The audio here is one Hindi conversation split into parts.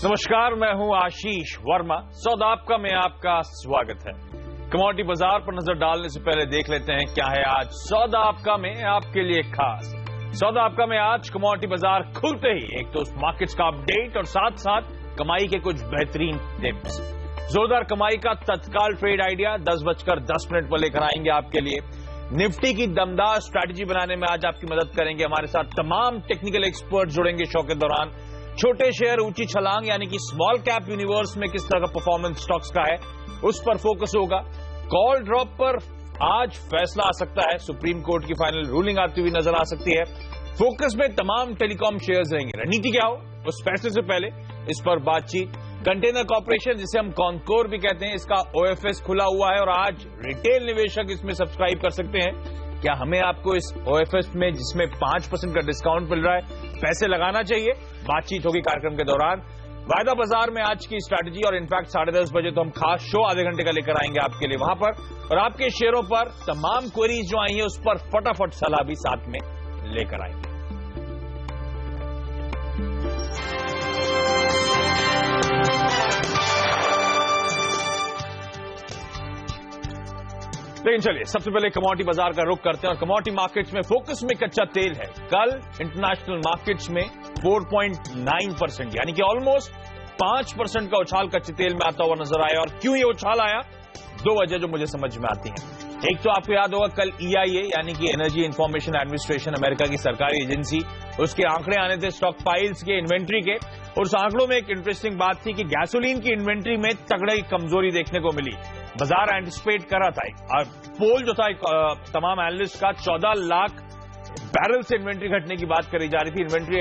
नमस्कार, मैं हूं आशीष वर्मा। सौदा आपका में आपका स्वागत है। कमोडिटी बाजार पर नजर डालने से पहले देख लेते हैं क्या है आज सौदा आपका में आपके लिए खास। सौदा आपका में आज कमोडिटी बाजार खुलते ही एक तो मार्केट्स का अपडेट और साथ साथ कमाई के कुछ बेहतरीन टिप्स। जोरदार कमाई का तत्काल ट्रेड आइडिया 10:10 पर लेकर आएंगे आपके लिए। निफ्टी की दमदार स्ट्रैटेजी बनाने में आज आपकी मदद करेंगे। हमारे साथ तमाम टेक्निकल एक्सपर्ट जुड़ेंगे शो के दौरान। छोटे शेयर ऊंची छलांग यानी कि स्मॉल कैप यूनिवर्स में किस तरह का परफॉर्मेंस स्टॉक्स का है उस पर फोकस होगा। कॉल ड्रॉप पर आज फैसला आ सकता है। सुप्रीम कोर्ट की फाइनल रूलिंग आती हुई नजर आ सकती है। फोकस में तमाम टेलीकॉम शेयर्स रहेंगे। रणनीति क्या हो उस फैसले से पहले इस पर बातचीत। कंटेनर कॉर्पोरेशन जिसे हम कॉनकोर भी कहते हैं, इसका ओएफएस खुला हुआ है और आज रिटेल निवेशक इसमें सब्सक्राइब कर सकते हैं। क्या हमें आपको इस ओएफएस में जिसमें 5% का डिस्काउंट मिल रहा है पैसे लगाना चाहिए? बातचीत होगी कार्यक्रम के दौरान। वायदा बाजार में आज की स्ट्रैटेजी और इनफैक्ट 10:30 बजे तो हम खास शो आधे घंटे का लेकर आएंगे आपके लिए वहां पर, और आपके शेयरों पर तमाम क्वेरीज जो आई है उस पर फटाफट सलाह भी साथ में लेकर आएंगे। लेकिन चलिए सबसे पहले कमोडिटी बाजार का रुख करते हैं और कमोडिटी मार्केट्स में फोकस में कच्चा तेल है। कल इंटरनेशनल मार्केट्स में 4.9% यानी कि ऑलमोस्ट 5% का उछाल कच्चे तेल में आता हुआ नजर आया। और क्यों ये उछाल आया? दो वजह जो मुझे समझ में आती हैं। एक तो आपको याद होगा कल EIA यानी कि एनर्जी इंफॉर्मेशन एडमिनिस्ट्रेशन, अमेरिका की सरकारी एजेंसी, उसके आंकड़े आने थे स्टॉक पाइल्स के, इन्वेंट्री के। और उस आंकड़ों में एक इंटरेस्टिंग बात थी कि गैसोलीन की इन्वेंट्री में तगड़ी कमजोरी देखने को मिली। बाजार एंटिसिपेट कर रहा था, पोल जो था तमाम एनालिस्ट का 14 लाख बैरल से इन्वेंट्री घटने की बात करी जा रही थी। इन्वेंट्री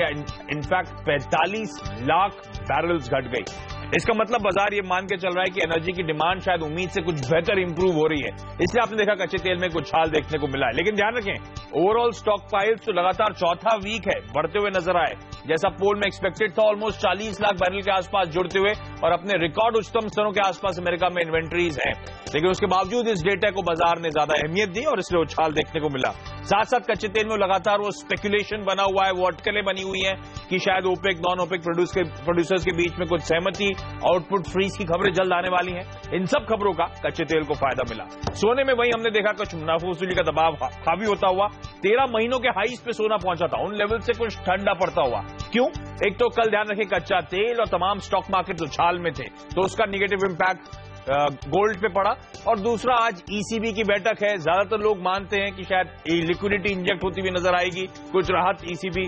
इनफैक्ट 45 लाख बैरल्स घट गई। इसका मतलब बाजार ये मान के चल रहा है कि एनर्जी की डिमांड शायद उम्मीद से कुछ बेहतर इंप्रूव हो रही है। इसलिए आपने देखा कच्चे तेल में कुछ हाल देखने को मिला है। लेकिन ध्यान रखें, ओवरऑल स्टॉक पाइल्स तो लगातार चौथा वीक है बढ़ते हुए नजर आए। जैसा पोल में एक्सपेक्टेड था, ऑलमोस्ट 40 लाख बैरल के आसपास जुड़ते हुए और अपने रिकॉर्ड उच्चतम स्तरों के आसपास अमेरिका में इन्वेंट्रीज हैं। लेकिन उसके बावजूद इस डेटा को बाजार ने ज्यादा अहमियत दी और इसलिए उछाल देखने को मिला। साथ साथ कच्चे तेल में लगातार वो स्पेकुलेशन बना हुआ है, वो अटकलें बनी हुई हैं कि शायद ओपेक नॉन ओपेक प्रोड्यूसर्स के बीच में कुछ सहमति, आउटपुट फ्रीज की खबरें जल्द आने वाली हैं। इन सब खबरों का कच्चे तेल को फायदा मिला। सोने में वही हमने देखा कुछ मुनाफा वसूली का दबाव हावी होता हुआ। 13 महीनों के हाईस पे सोना पहुंचा था, उन लेवल से कुछ ठंडा पड़ता हुआ। क्यों? एक तो कल ध्यान रखें कच्चा तेल और तमाम स्टॉक मार्केट उछाल में थे तो उसका निगेटिव इंपैक्ट गोल्ड पे पड़ा। और दूसरा आज ECB की बैठक है। ज्यादातर लोग मानते हैं कि शायद लिक्विडिटी इंजेक्ट होती हुई नजर आएगी, कुछ राहत ECB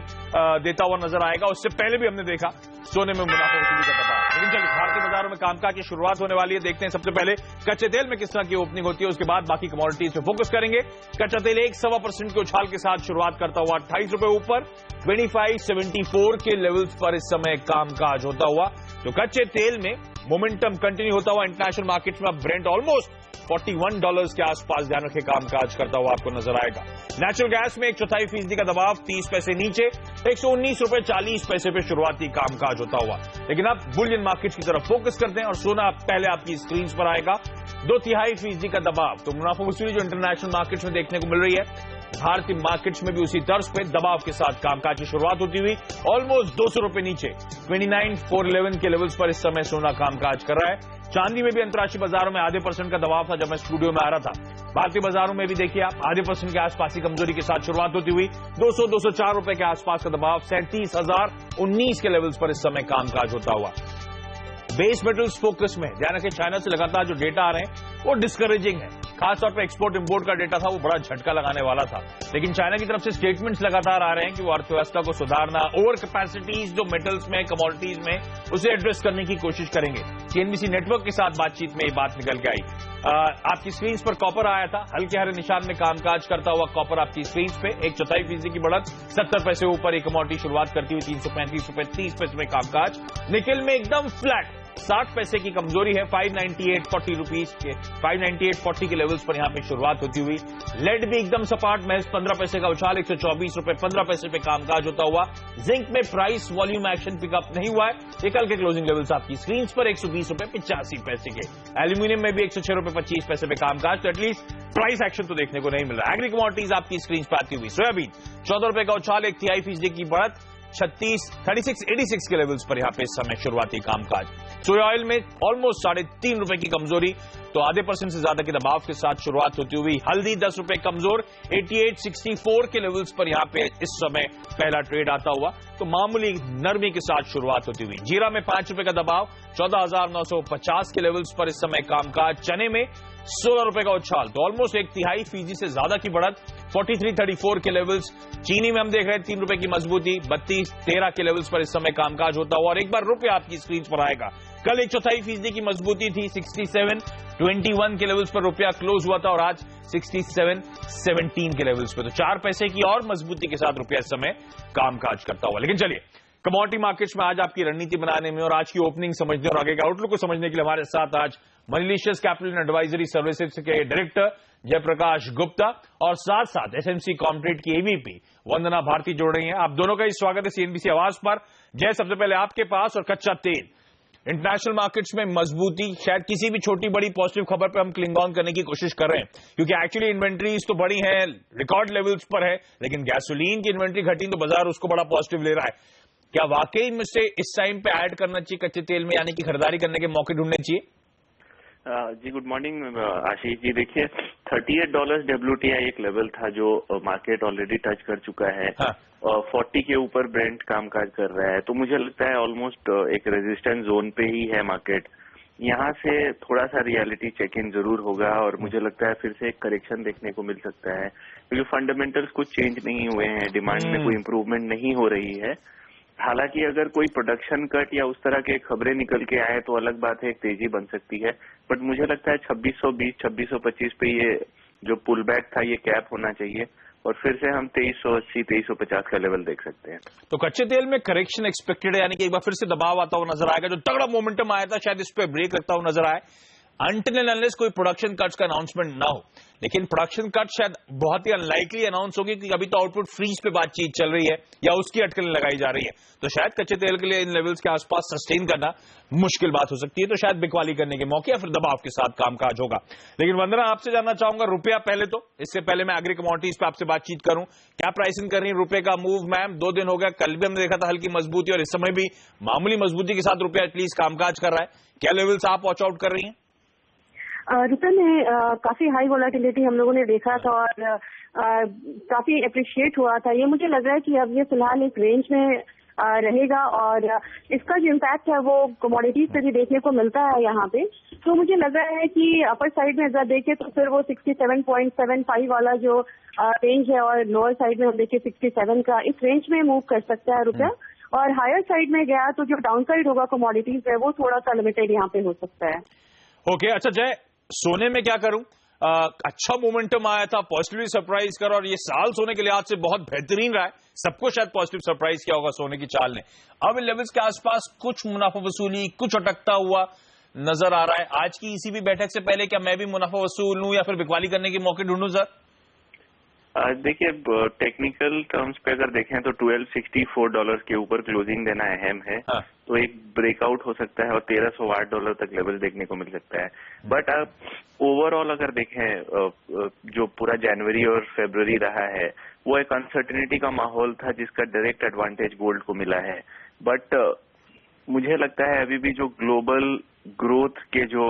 देता हुआ नजर आएगा। उससे पहले भी हमने देखा सोने में मुनाफा वसूली का दबाव। लेकिन चलिए भारतीय बाजारों में कामकाज की शुरुआत होने वाली है। देखते हैं सबसे पहले कच्चे तेल में किस तरह की ओपनिंग होती है, उसके बाद बाकी कमोडिटीज पे फोकस करेंगे। कच्चा तेल 1.25% के उछाल के साथ शुरुआत करता हुआ 28 रुपए ऊपर 25.74 के लेवल्स पर इस समय कामकाज होता हुआ। तो कच्चे तेल में मोमेंटम कंटिन्यू होता हुआ इंटरनेशनल मार्केट में ब्रेंट ऑलमोस्ट $41 के आसपास ध्यान रखे कामकाज करता हुआ आपको नजर आएगा। नेचुरल गैस में 1/4% का दबाव 30 पैसे नीचे 119 रुपए 40 पैसे पे शुरुआती कामकाज होता हुआ। लेकिन अब बुलियन मार्केट की तरफ फोकस करते हैं और सोना पहले आपकी स्क्रीन पर आएगा। 2/3% का दबाव। तो मुनाफा वसूली जो इंटरनेशनल मार्केट्स में देखने को मिल रही है, भारतीय मार्केट्स में भी उसी तर्ज पे दबाव के साथ कामकाज की शुरुआत होती हुई ऑलमोस्ट 200 रुपए नीचे 29,411 के लेवल्स पर इस समय सोना कामकाज कर रहा है। चांदी में भी अंतर्राष्ट्रीय बाजारों में 0.5% का दबाव था जब मैं स्टूडियो में आ रहा था। भारतीय बाजारों में भी देखिए आप 0.5% के आसपास की कमजोरी के साथ शुरुआत होती हुई 200-204 रुपए के आसपास का दबाव 37,019 के लेवल्स पर इस समय कामकाज होता हुआ। बेस मेटल्स फोकस में ध्यान रखें, चाइना से लगातार जो डेटा आ रहे हैं वो डिस्करेजिंग है। खासतौर पर एक्सपोर्ट इंपोर्ट का डेटा था वो बड़ा झटका लगाने वाला था। लेकिन चाइना की तरफ से स्टेटमेंट्स लगातार आ रहे हैं कि वो अर्थव्यवस्था को सुधारना, ओवर कैपेसिटीज जो मेटल्स में, कमोडिटीज में, उसे एड्रेस करने की कोशिश करेंगे। CNBC नेटवर्क के साथ बातचीत में ये बात निकल के आई। आपकी स्क्रीन पर कॉपर आया था, हल्के हरे निशान में कामकाज करता हुआ कॉपर आपकी स्क्रीन पे 1/4% की बढ़त 70 पैसे ऊपर एक कमोडिटी शुरुआत करती हुई 335 रुपए 30 पैसे में कामकाज। निकेल में एकदम फ्लैट 60 पैसे की कमजोरी है 598.40 रुपीज के 598.40 के लेवल्स पर यहां पे शुरुआत होती हुई। लेड भी एकदम सपाट महज 15 पैसे का उछाल 124 रुपए 15 पैसे पे कामकाज होता हुआ। जिंक में प्राइस वॉल्यूम एक्शन पिकअप नहीं हुआ है। ये कल के क्लोजिंग लेवल्स आपकी स्क्रीन पर 120 रुपए 85 पैसे के। एल्यूमिनियम में भी 106 रुपए 25 पैसे पे कामकाज। तो एटलीस्ट प्राइस एक्शन तो देखने को नहीं मिल रहा। एग्री कमोडिटीज आपकी स्क्रीन पर आती हुई सोयाबीन 14 रुपए का उछाल 1/3% की बढ़त 3686 के लेवल्स पर यहां पे इस समय शुरुआती कामकाज। सोया ऑयल में ऑलमोस्ट ₹3.5 की कमजोरी, तो आधे % से ज्यादा के दबाव के साथ शुरुआत होती हुई। हल्दी ₹10 कमजोर, 8864 के लेवल्स पर यहां पे इस समय पहला ट्रेड आता हुआ, तो मामूली नरमी के साथ शुरुआत होती हुई। जीरा में ₹5 का दबाव, 14,950 के लेवल्स पर इस समय कामकाज। चने में ₹16 का उछाल, तो ऑलमोस्ट 1/3% से ज्यादा की बढ़त, 4334 के लेवल्स। चीनी में हम देख रहे हैं ₹3 की मजबूती, 3213 के लेवल्स पर इस समय कामकाज होता हुआ। और एक बार रुपया आपकी स्क्रीन पर आएगा, कल 1/4% की मजबूती थी, 6721 के लेवल्स पर रुपया क्लोज हुआ था और आज 6717 के लेवल्स पे, तो 4 पैसे की और मजबूती के साथ रुपया इस समय कामकाज करता हुआ। लेकिन चलिए, कमोडिटी मार्केट्स में आज आपकी रणनीति बनाने में और आज की ओपनिंग समझने और आगे के आउटलुक को समझने के लिए हमारे साथ आज मनीलिशियस कैपिटल एंड एडवाइजरी सर्विसेज के डायरेक्टर जयप्रकाश गुप्ता और साथ साथ एसएमसी कॉर्पोरेट की एवीपी वंदना भारती जोड़ रही हैं। आप दोनों का ही स्वागत है सीएनबीसी आवाज पर। जय, सबसे पहले आपके पास, और कच्चा तेल इंटरनेशनल मार्केट्स में मजबूती, शायद किसी भी छोटी बड़ी पॉजिटिव खबर पर हम क्लिंग ऑन करने की कोशिश कर रहे हैं, क्योंकि एक्चुअली इन्वेंट्रीज तो बड़ी हैं, रिकॉर्ड लेवल्स पर है, लेकिन गैसोलीन की इन्वेंट्री घटी तो बाजार उसको बड़ा पॉजिटिव ले रहा है। क्या वाकई में से इस टाइम पे ऐड करना चाहिए कच्चे तेल में, यानी कि खरीदारी करने के मौके ढूंढने चाहिए? जी गुड मॉर्निंग आशीष जी। देखिए, $38 WTI एक लेवल था जो मार्केट ऑलरेडी टच कर चुका है। हाँ। 40 के ऊपर ब्रेंट कामकाज कर रहा है, तो मुझे लगता है ऑलमोस्ट एक रेजिस्टेंस जोन पे ही है मार्केट। यहाँ से थोड़ा सा रियलिटी चेक इन जरूर होगा और मुझे लगता है फिर से एक करेक्शन देखने को मिल सकता है, क्योंकि फंडामेंटल्स कुछ चेंज नहीं हुए हैं, डिमांड में कोई इम्प्रूवमेंट नहीं हो रही है। हालांकि अगर कोई प्रोडक्शन कट या उस तरह के खबरें निकल के आए तो अलग बात है, एक तेजी बन सकती है। बट मुझे लगता है 2620, 2625 पे ये जो पुल बैक था ये कैप होना चाहिए और फिर से हम 2380, 2350 का लेवल देख सकते हैं। तो कच्चे तेल में करेक्शन एक्सपेक्टेड है, यानी कि एक बार फिर से दबाव आता हुआ नजर आएगा। जो तगड़ा मोमेंटम आया था शायद इस पे ब्रेक लगता हुआ नजर आए, अनटिल एंड अनलेस कोई प्रोडक्शन कट्स का अनाउंसमेंट ना हो। लेकिन प्रोडक्शन कट शायद बहुत ही अनलाइकली अनाउंस होगी, क्योंकि अभी तो आउटपुट फ्रीज पे बातचीत चल रही है या उसकी अटकलें लगाई जा रही है, तो शायद कच्चे तेल के लिए इन लेवल्स के आसपास सस्टेन करना मुश्किल बात हो सकती है, तो शायद बिकवाली करने के मौके या फिर दबाव के साथ कामकाज होगा। लेकिन वंदना, आपसे जानना चाहूंगा रुपया पहले, तो इससे पहले मैं एग्री कमोडिटीज पे आपसे बातचीत करूं, क्या प्राइसिंग कर रही है रुपए का मूव? मैम, 2 दिन हो गया, कल भी हमने देखा था हल्की मजबूती और इस समय भी मामूली मजबूती के साथ रुपया एटलीस्ट कामकाज कर रहा है, क्या लेवल्स आप वॉच आउट कर रही हैं? रुपये में काफी हाई वोलेटिलिटी हम लोगों ने देखा था और काफी अप्रिशिएट हुआ था। ये मुझे लग रहा है कि अब ये फिलहाल एक रेंज में रहेगा और इसका जो इम्पैक्ट है वो कमोडिटीज पे भी देखने को मिलता है यहाँ पे। तो मुझे लग रहा है कि अपर साइड में अगर देखें तो फिर वो 67.75 वाला जो रेंज है और लोअर साइड में हम देखें 67 का, इस रेंज में मूव कर सकता है रुपया। और हायर साइड में गया तो जो डाउन साइड होगा कमोडिटीज है वो थोड़ा सा लिमिटेड यहाँ पे हो सकता है। ओके, अच्छा जय, सोने में क्या करूं? अच्छा मोमेंटम आया था, पॉजिटिवली सरप्राइज कर, और ये साल सोने के लिहाज से बहुत बेहतरीन रहा है, सबको शायद पॉजिटिव सरप्राइज किया होगा सोने की चाल ने। अब इन लेवल्स के आसपास कुछ मुनाफा वसूली, कुछ अटकता हुआ नजर आ रहा है। आज की ईसीबी बैठक से पहले क्या मैं भी मुनाफा वसूल लूं या फिर बिकवाली करने के मौके ढूंढूं सर? देखिए, टेक्निकल टर्म्स पे अगर देखें तो $1264 के ऊपर क्लोजिंग देना अहम है। हाँ। तो एक ब्रेकआउट हो सकता है और $1308 तक लेवल देखने को मिल सकता है। बट अब ओवरऑल अगर देखें जो पूरा जनवरी और फरवरी रहा है वो एक अनसर्टेनिटी का माहौल था, जिसका डायरेक्ट एडवांटेज गोल्ड को मिला है। बट मुझे लगता है अभी भी जो ग्लोबल ग्रोथ के जो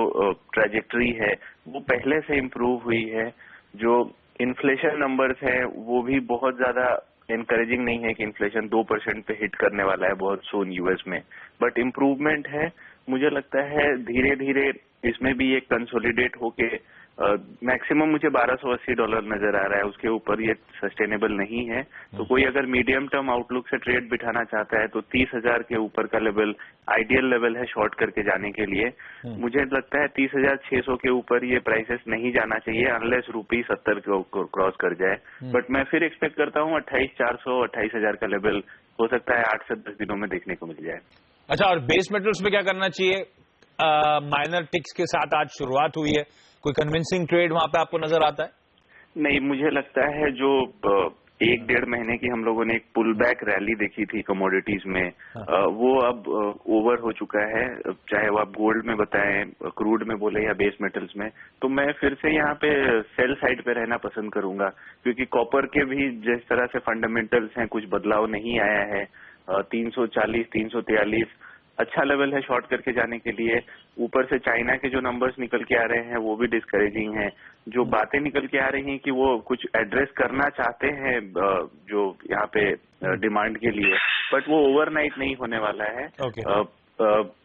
ट्रेजेक्टरी है वो पहले से इम्प्रूव हुई है। जो इन्फ्लेशन नंबर्स हैं वो भी बहुत ज्यादा एनकरेजिंग नहीं है कि इन्फ्लेशन 2% पे हिट करने वाला है बहुत सून यूएस में, बट इम्प्रूवमेंट है। मुझे लगता है धीरे धीरे इसमें भी एक कंसोलिडेट होके मैक्सिमम मुझे $1280 नजर आ रहा है, उसके ऊपर ये सस्टेनेबल नहीं है। तो कोई अगर मीडियम टर्म आउटलुक से ट्रेड बिठाना चाहता है तो 30,000 के ऊपर का लेवल आइडियल लेवल है शॉर्ट करके जाने के लिए। मुझे लगता है 30,600 के ऊपर ये प्राइसेस नहीं जाना चाहिए अनलेस रुपी 70 को क्रॉस कर जाए। बट मैं फिर एक्सपेक्ट करता हूँ 28,400, 28,000 का लेवल हो सकता है 8 से 10 दिनों में देखने को मिल जाए। अच्छा, और बेस मेटल्स में क्या करना चाहिए? माइनर टिक्स के साथ आज शुरुआत हुई है, कोई कन्विंसिंग ट्रेड वहां पे आपको नजर आता है? नहीं, मुझे लगता है जो 1-1.5 महीने की हम लोगों ने एक पुल बैक रैली देखी थी कमोडिटीज में, वो अब ओवर हो चुका है, चाहे वो आप गोल्ड में बताएं, क्रूड में बोले या बेस मेटल्स में। तो मैं फिर से यहाँ पे सेल साइड पे रहना पसंद करूंगा, क्योंकि कॉपर के भी जिस तरह से फंडामेंटल्स हैं कुछ बदलाव नहीं आया है। 340, 343 अच्छा लेवल है शॉर्ट करके जाने के लिए। ऊपर से चाइना के जो नंबर्स निकल के आ रहे हैं वो भी डिस्करेजिंग हैं। जो बातें निकल के आ रही हैं कि वो कुछ एड्रेस करना चाहते हैं जो यहाँ पे डिमांड के लिए, बट वो ओवरनाइट नहीं होने वाला है।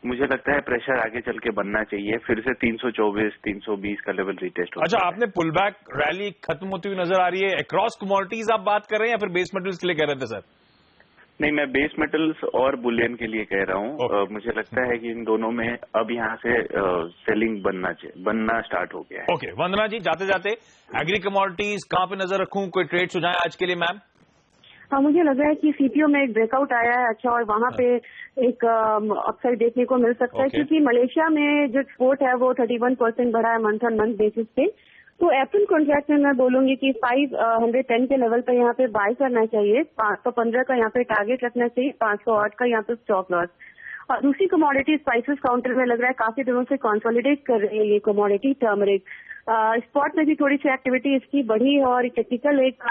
मुझे लगता है प्रेशर आगे चल के बनना चाहिए, फिर से 324, 320 का लेवल रिटेस्ट हो। अच्छा, आपने पुल बैक रैली खत्म होती हुई नजर आ रही है। अक्रॉस कमोडिटीज आप बात कर रहे हैं या फिर बेस मेटल्स के लिए कह रहे थे सर? नहीं, मैं बेस मेटल्स और बुलियन के लिए कह रहा हूँ। मुझे लगता है कि इन दोनों में अब यहाँ से सेलिंग बनना स्टार्ट हो गया है। ओके, वंदना जी, जाते जाते एग्री कमोडिटीज कहाँ पे नजर रखूं, कोई ट्रेड सुझाएं आज के लिए मैम? हाँ, मुझे लग रहा है कि सीपीओ में एक ब्रेकआउट आया है अच्छा, और वहाँ पे एक अपसाइड देखने को मिल सकता है क्योंकि मलेशिया में जो एक्सपोर्ट है वो 31% बढ़ा है मंथ ऑन मंथ बेसिस पे। तो अप्रैल कॉन्ट्रैक्ट में मैं बोलूंगी कि 510 के लेवल पे यहाँ पे बाय करना चाहिए। 515 का यहाँ पे टारगेट रखना चाहिए, 508 का यहाँ पे स्टॉप लॉस। और दूसरी कमोडिटी स्पाइसेस काउंटर में लग रहा है काफी दिनों से कंसोलिडेट कर रही है ये कमोडिटी टर्मरिक। स्पॉट में भी थोड़ी सी एक्टिविटी इसकी बढ़ी है और टेक्निकल एक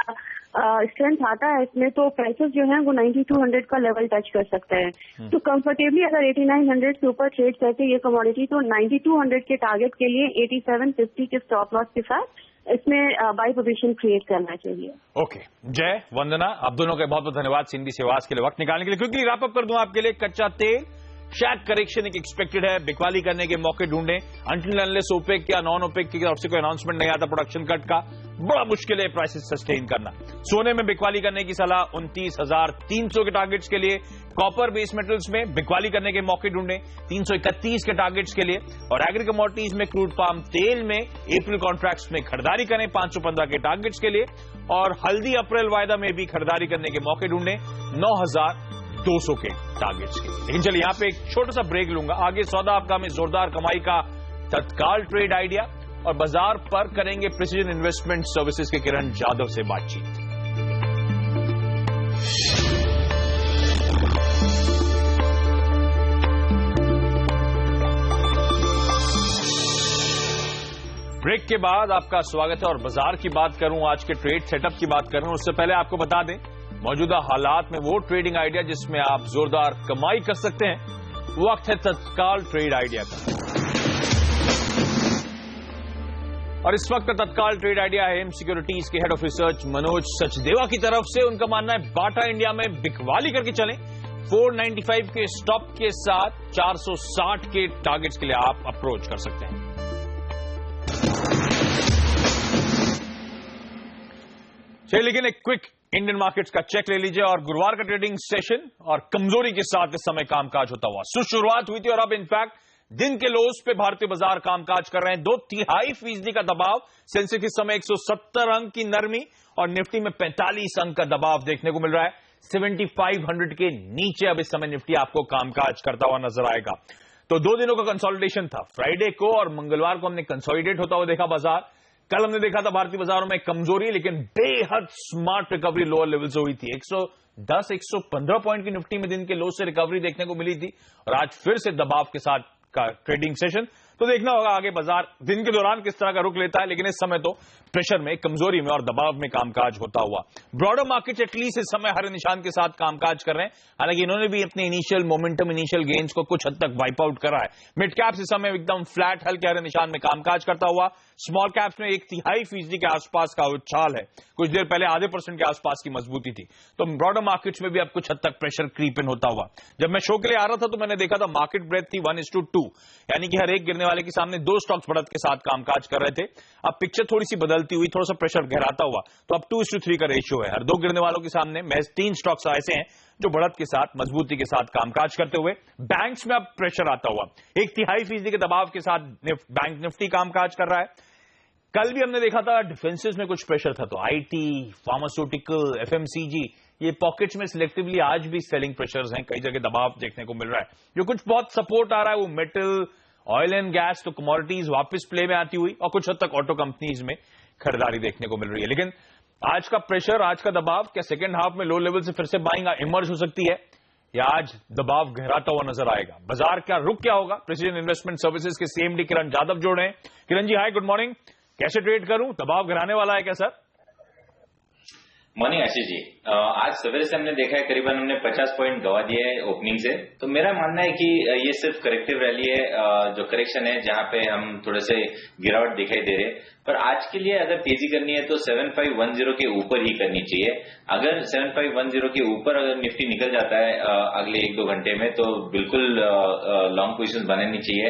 स्ट्रेंथ आता है इसमें, तो प्राइसेस जो है वो 9200 का लेवल टच कर सकते हैं। तो कंफर्टेबली अगर 8900 के ऊपर ट्रेड करते ये कमोडिटी तो 9200 के टारगेट के लिए 8750 के स्टॉप लॉस के साथ इसमें बाय पोजीशन क्रिएट करना चाहिए। ओके, जय वंदना, आप दोनों का बहुत बहुत धन्यवाद सिंधी सेवास के लिए वक्त निकालने के लिए। क्विकली रैप अप कर दूं आपके लिए। कच्चा तेल शायद करेक्शन एक एक्सपेक्टेड है, बिकवाली करने के मौके ढूंढे। अंटिल अनलेस ओपेक या नॉन ओपेक की तरफ से कोई अनाउंसमेंट नहीं आता प्रोडक्शन कट का, बड़ा मुश्किल है प्राइसेस सस्टेन करना। सोने में बिकवाली करने की सलाह 29,300 के टारगेट्स के लिए। कॉपर बेस मेटल्स में बिकवाली करने के मौके ढूंढे 331 के टारगेट्स के लिए। और एग्री कमोडिटीज में क्रूड पाम तेल में अप्रैल कॉन्ट्रैक्ट्स में खरीदारी करें 515 के टारगेट्स के लिए। और हल्दी अप्रैल वायदा में भी खरीदारी करने के मौके ढूंढे 9,200 के टारगेट्स के। लेकिन चलिए यहां पे एक छोटा सा ब्रेक लूंगा। आगे सौदा आपका में जोरदार कमाई का तत्काल ट्रेड आइडिया और बाजार पर करेंगे प्रिसीजन इन्वेस्टमेंट सर्विसेज के किरण जाधव से बातचीत। ब्रेक के बाद आपका स्वागत है और बाजार की बात करूं, आज के ट्रेड सेटअप की बात करूं, उससे पहले आपको बता दें मौजूदा हालात में वो ट्रेडिंग आइडिया जिसमें आप जोरदार कमाई कर सकते हैं, वक्त है तत्काल ट्रेड आइडिया का। और इस वक्त तत्काल ट्रेड आइडिया है एम सिक्योरिटीज के head of research Manoj Sachdeva की तरफ से। उनका मानना है बाटा इंडिया में बिकवाली करके चलें। 495 के स्टॉप के साथ 460 के टारगेट्स के लिए आप अप्रोच कर सकते हैं। चलिए लेकिन एक क्विक इंडियन मार्केट्स का चेक ले लीजिए और गुरुवार का ट्रेडिंग सेशन और कमजोरी के साथ इस समय कामकाज होता हुआ शुरुआत हुई थी और अब इनफैक्ट दिन के लोज पे भारतीय बाजार कामकाज कर रहे हैं। 2/3% का दबाव। सेंसेक्स इस समय 170 अंक की नरमी और निफ्टी में 45 अंक का दबाव देखने को मिल रहा है। 7500 के नीचे अब इस समय निफ्टी आपको कामकाज करता हुआ नजर आएगा। तो 2 दिनों का कंसोलिडेशन था, फ्राइडे को और मंगलवार को हमने कंसोलिडेट होता हुआ देखा बाजार। कल हमने देखा था भारतीय बाजारों में कमजोरी, लेकिन बेहद स्मार्ट रिकवरी लोअर लेवल से हुई थी। 110-115 पॉइंट की निफ्टी में दिन के लो से रिकवरी देखने को मिली थी और आज फिर से दबाव के साथ का ट्रेडिंग सेशन। तो देखना होगा आगे बाजार दिन के दौरान किस तरह का रुख लेता है, लेकिन इस समय तो प्रेशर में, कमजोरी में और दबाव में कामकाज होता हुआ। ब्रॉडर मार्केट एटलीस्ट इस समय हरे निशान के साथ कामकाज कर रहे हैं, हालांकि इन्होंने भी अपने इनिशियल मोमेंटम, इनिशियल गेन्स को कुछ हद तक वाइप आउट करा है। मिड कैप्स इस समय एकदम फ्लैट हल्के हरे निशान में कामकाज करता हुआ। स्मॉल कैप्स में 1/3% के आसपास का उछाल है, कुछ देर पहले आधे % के आसपास की मजबूती थी। तो ब्रॉडर मार्केट्स में भी अब कुछ हद तक प्रेशर क्रीप इन होता हुआ। जब मैं शो के लिए आ रहा था तो मैंने देखा था मार्केट ब्रेथ थी 1:2, यानी कि हर एक गिरने वाले के सामने 2 स्टॉक्स बढ़त के साथ कामकाज कर रहे थे। अब पिक्चर थोड़ी सी बदलती हुई, थोड़ा सा प्रेशर गहराता हुआ, तो अब 2:3 का रेशियो है। हर 2 गिरने वालों के सामने महज 3 स्टॉक्स ऐसे हैं जो बढ़त के साथ, मजबूती के साथ कामकाज करते हुए। बैंक्स में अब प्रेशर आता हुआ, 1/3% के दबाव के साथ बैंक निफ्टी कामकाज कर रहा है। कल भी हमने देखा था डिफेंसेस में कुछ प्रेशर था, तो आईटी, फार्मास्यूटिकल, एफएमसीजी, ये पॉकेट्स में सिलेक्टिवली आज भी सेलिंग प्रेशर्स हैं, कई जगह दबाव देखने को मिल रहा है। जो कुछ बहुत सपोर्ट आ रहा है वो मेटल, ऑयल एंड गैस, तो कमोडिटीज वापस प्ले में आती हुई और कुछ हद तक ऑटो कंपनीज में खरीदारी देखने को मिल रही है। लेकिन आज का प्रेशर, आज का दबाव, क्या सेकेंड हाफ में लो लेवल से फिर से बाइंग इमर्ज हो सकती है या आज दबाव गहराता हुआ नजर आएगा? बाजार का रुख क्या होगा? प्रिसीजन इन्वेस्टमेंट सर्विसेज के सीएमडी किरण जाधव जोड़े हैं। किरण जी हाय, गुड मॉर्निंग। कैसे ट्रेड करूं? दबाव गिराने वाला है क्या सर? मॉर्निंग आशीष जी, आज सवेरे से हमने देखा है करीबन हमने 50 पॉइंट गवा दिए है ओपनिंग से। तो मेरा मानना है कि ये सिर्फ करेक्टिव रैली है, जो करेक्शन है जहां पे हम थोड़े से गिरावट दिखाई दे रहे हैं। पर आज के लिए अगर तेजी करनी है तो 7510 के ऊपर ही करनी चाहिए। अगर 7510 के ऊपर अगर निफ्टी निकल जाता है अगले 1-2 घंटे में तो बिल्कुल लॉन्ग पोजिशन बनानी चाहिए।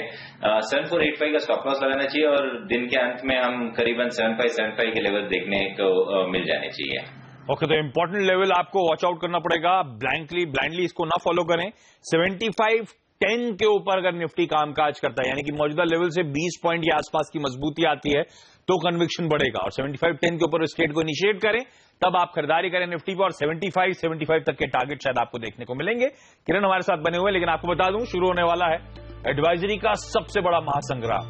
7485 का स्टॉप लॉस लगाना चाहिए और दिन के अंत में हम करीबन 7575 के लेवल देखने को मिल जाने चाहिए। ओके, तो इंपॉर्टेंट लेवल आपको वॉच आउट करना पड़ेगा। ब्लाइंडली इसको ना फॉलो करें। 7510 के ऊपर अगर निफ्टी कामकाज करता है, यानी कि मौजूदा लेवल से 20 पॉइंट के आसपास की मजबूती आती है तो कन्विक्शन बढ़ेगा। और 7510 के ऊपर स्ट्रेट को इनिशिएट करें, तब आप खरीदारी करें निफ्टी पर। और 75 तक के टारगेट शायद आपको देखने को मिलेंगे। किरण हमारे साथ बने हुए, लेकिन आपको बता दूं शुरू होने वाला है एडवाइजरी का सबसे बड़ा महासंग्राम।